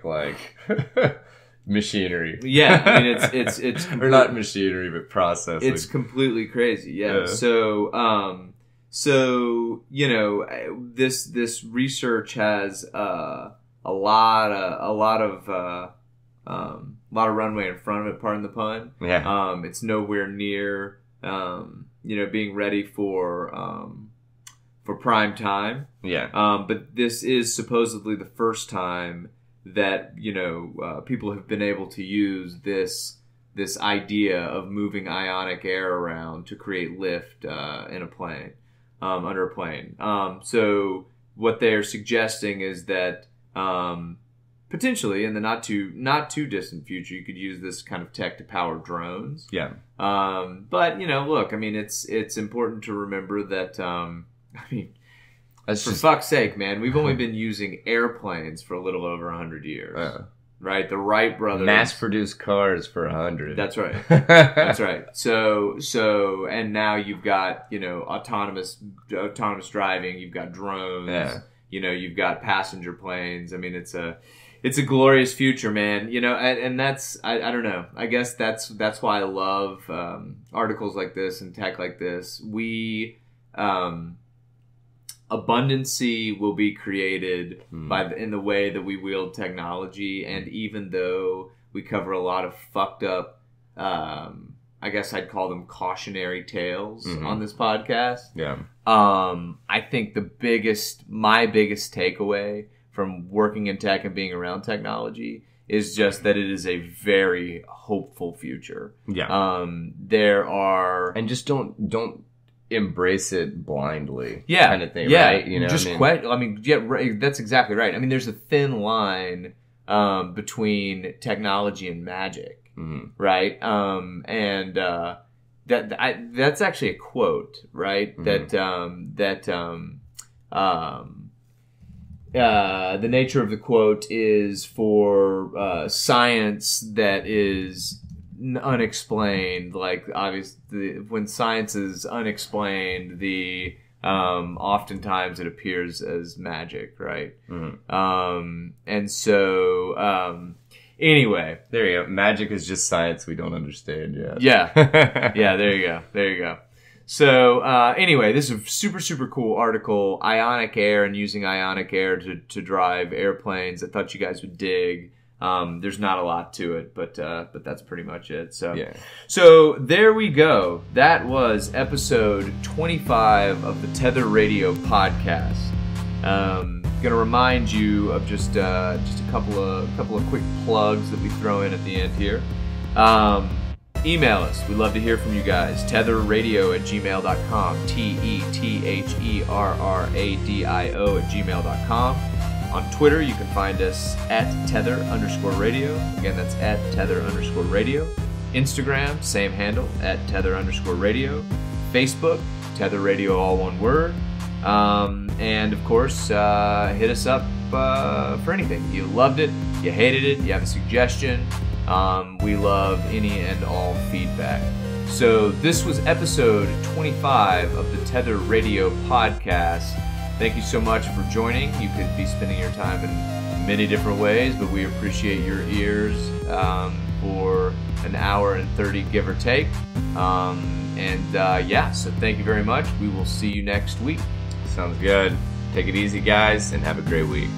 like machinery. Yeah, I mean it's or not machinery but processing. It's completely crazy. Yeah. So you know, this research has a lot of runway in front of it. Pardon the pun. Yeah. It's nowhere near being ready for prime time. Yeah. But this is supposedly the first time that people have been able to use this idea of moving ionic air around to create lift in a plane. Under a plane. So what they're suggesting is that potentially in the not too distant future, you could use this kind of tech to power drones. Yeah. But look, I mean, it's important to remember that fuck's sake, man, we've only been using airplanes for a little over 100 years. Right, the Wright brothers mass-produced cars for 100. That's right. That's right. So, and now you've got autonomous driving. You've got drones. Yeah. You've got passenger planes. I mean, it's a glorious future, man. And that's I don't know. I guess that's why I love articles like this and tech like this. Abundancy will be created in the way that we wield technology, and even though we cover a lot of fucked up, I guess I'd call them cautionary tales on this podcast. Yeah. I think my biggest takeaway from working in tech and being around technology is just that it is a very hopeful future. Yeah. And just don't embrace it blindly, kind of thing, right? That's exactly right. I mean, there's a thin line between technology and magic, right? that's actually a quote, right? Mm-hmm. The nature of the quote is for science that is unexplained. Like, obviously, when science is unexplained, oftentimes it appears as magic, right? Mm-hmm. And so, anyway, there you go. Magic is just science we don't understand yet. Yeah. Yeah, there you go. So, anyway, this is a super, super cool article. Ionic air and using ionic air to drive airplanes. I thought you guys would dig. There's not a lot to it, but that's pretty much it. So, yeah. So there we go. That was episode 25 of the Tether Radio podcast. Gonna remind you of just a couple of quick plugs that we throw in at the end here. Email us. We'd love to hear from you guys. tetherradio@gmail.com. TETHERRADIO@gmail.com. On Twitter, you can find us at Tether_radio. Again, that's at Tether_radio. Instagram, same handle, at Tether_radio. Facebook, Tether Radio, all one word. And of course, hit us up for anything. You loved it, you hated it, you have a suggestion. We love any and all feedback. So this was episode 25 of the Tether Radio podcast. Thank you so much for joining. You could be spending your time in many different ways, but we appreciate your ears for an hour and 30, give or take. So thank you very much. We will see you next week. Sounds good. Take it easy, guys, and have a great week.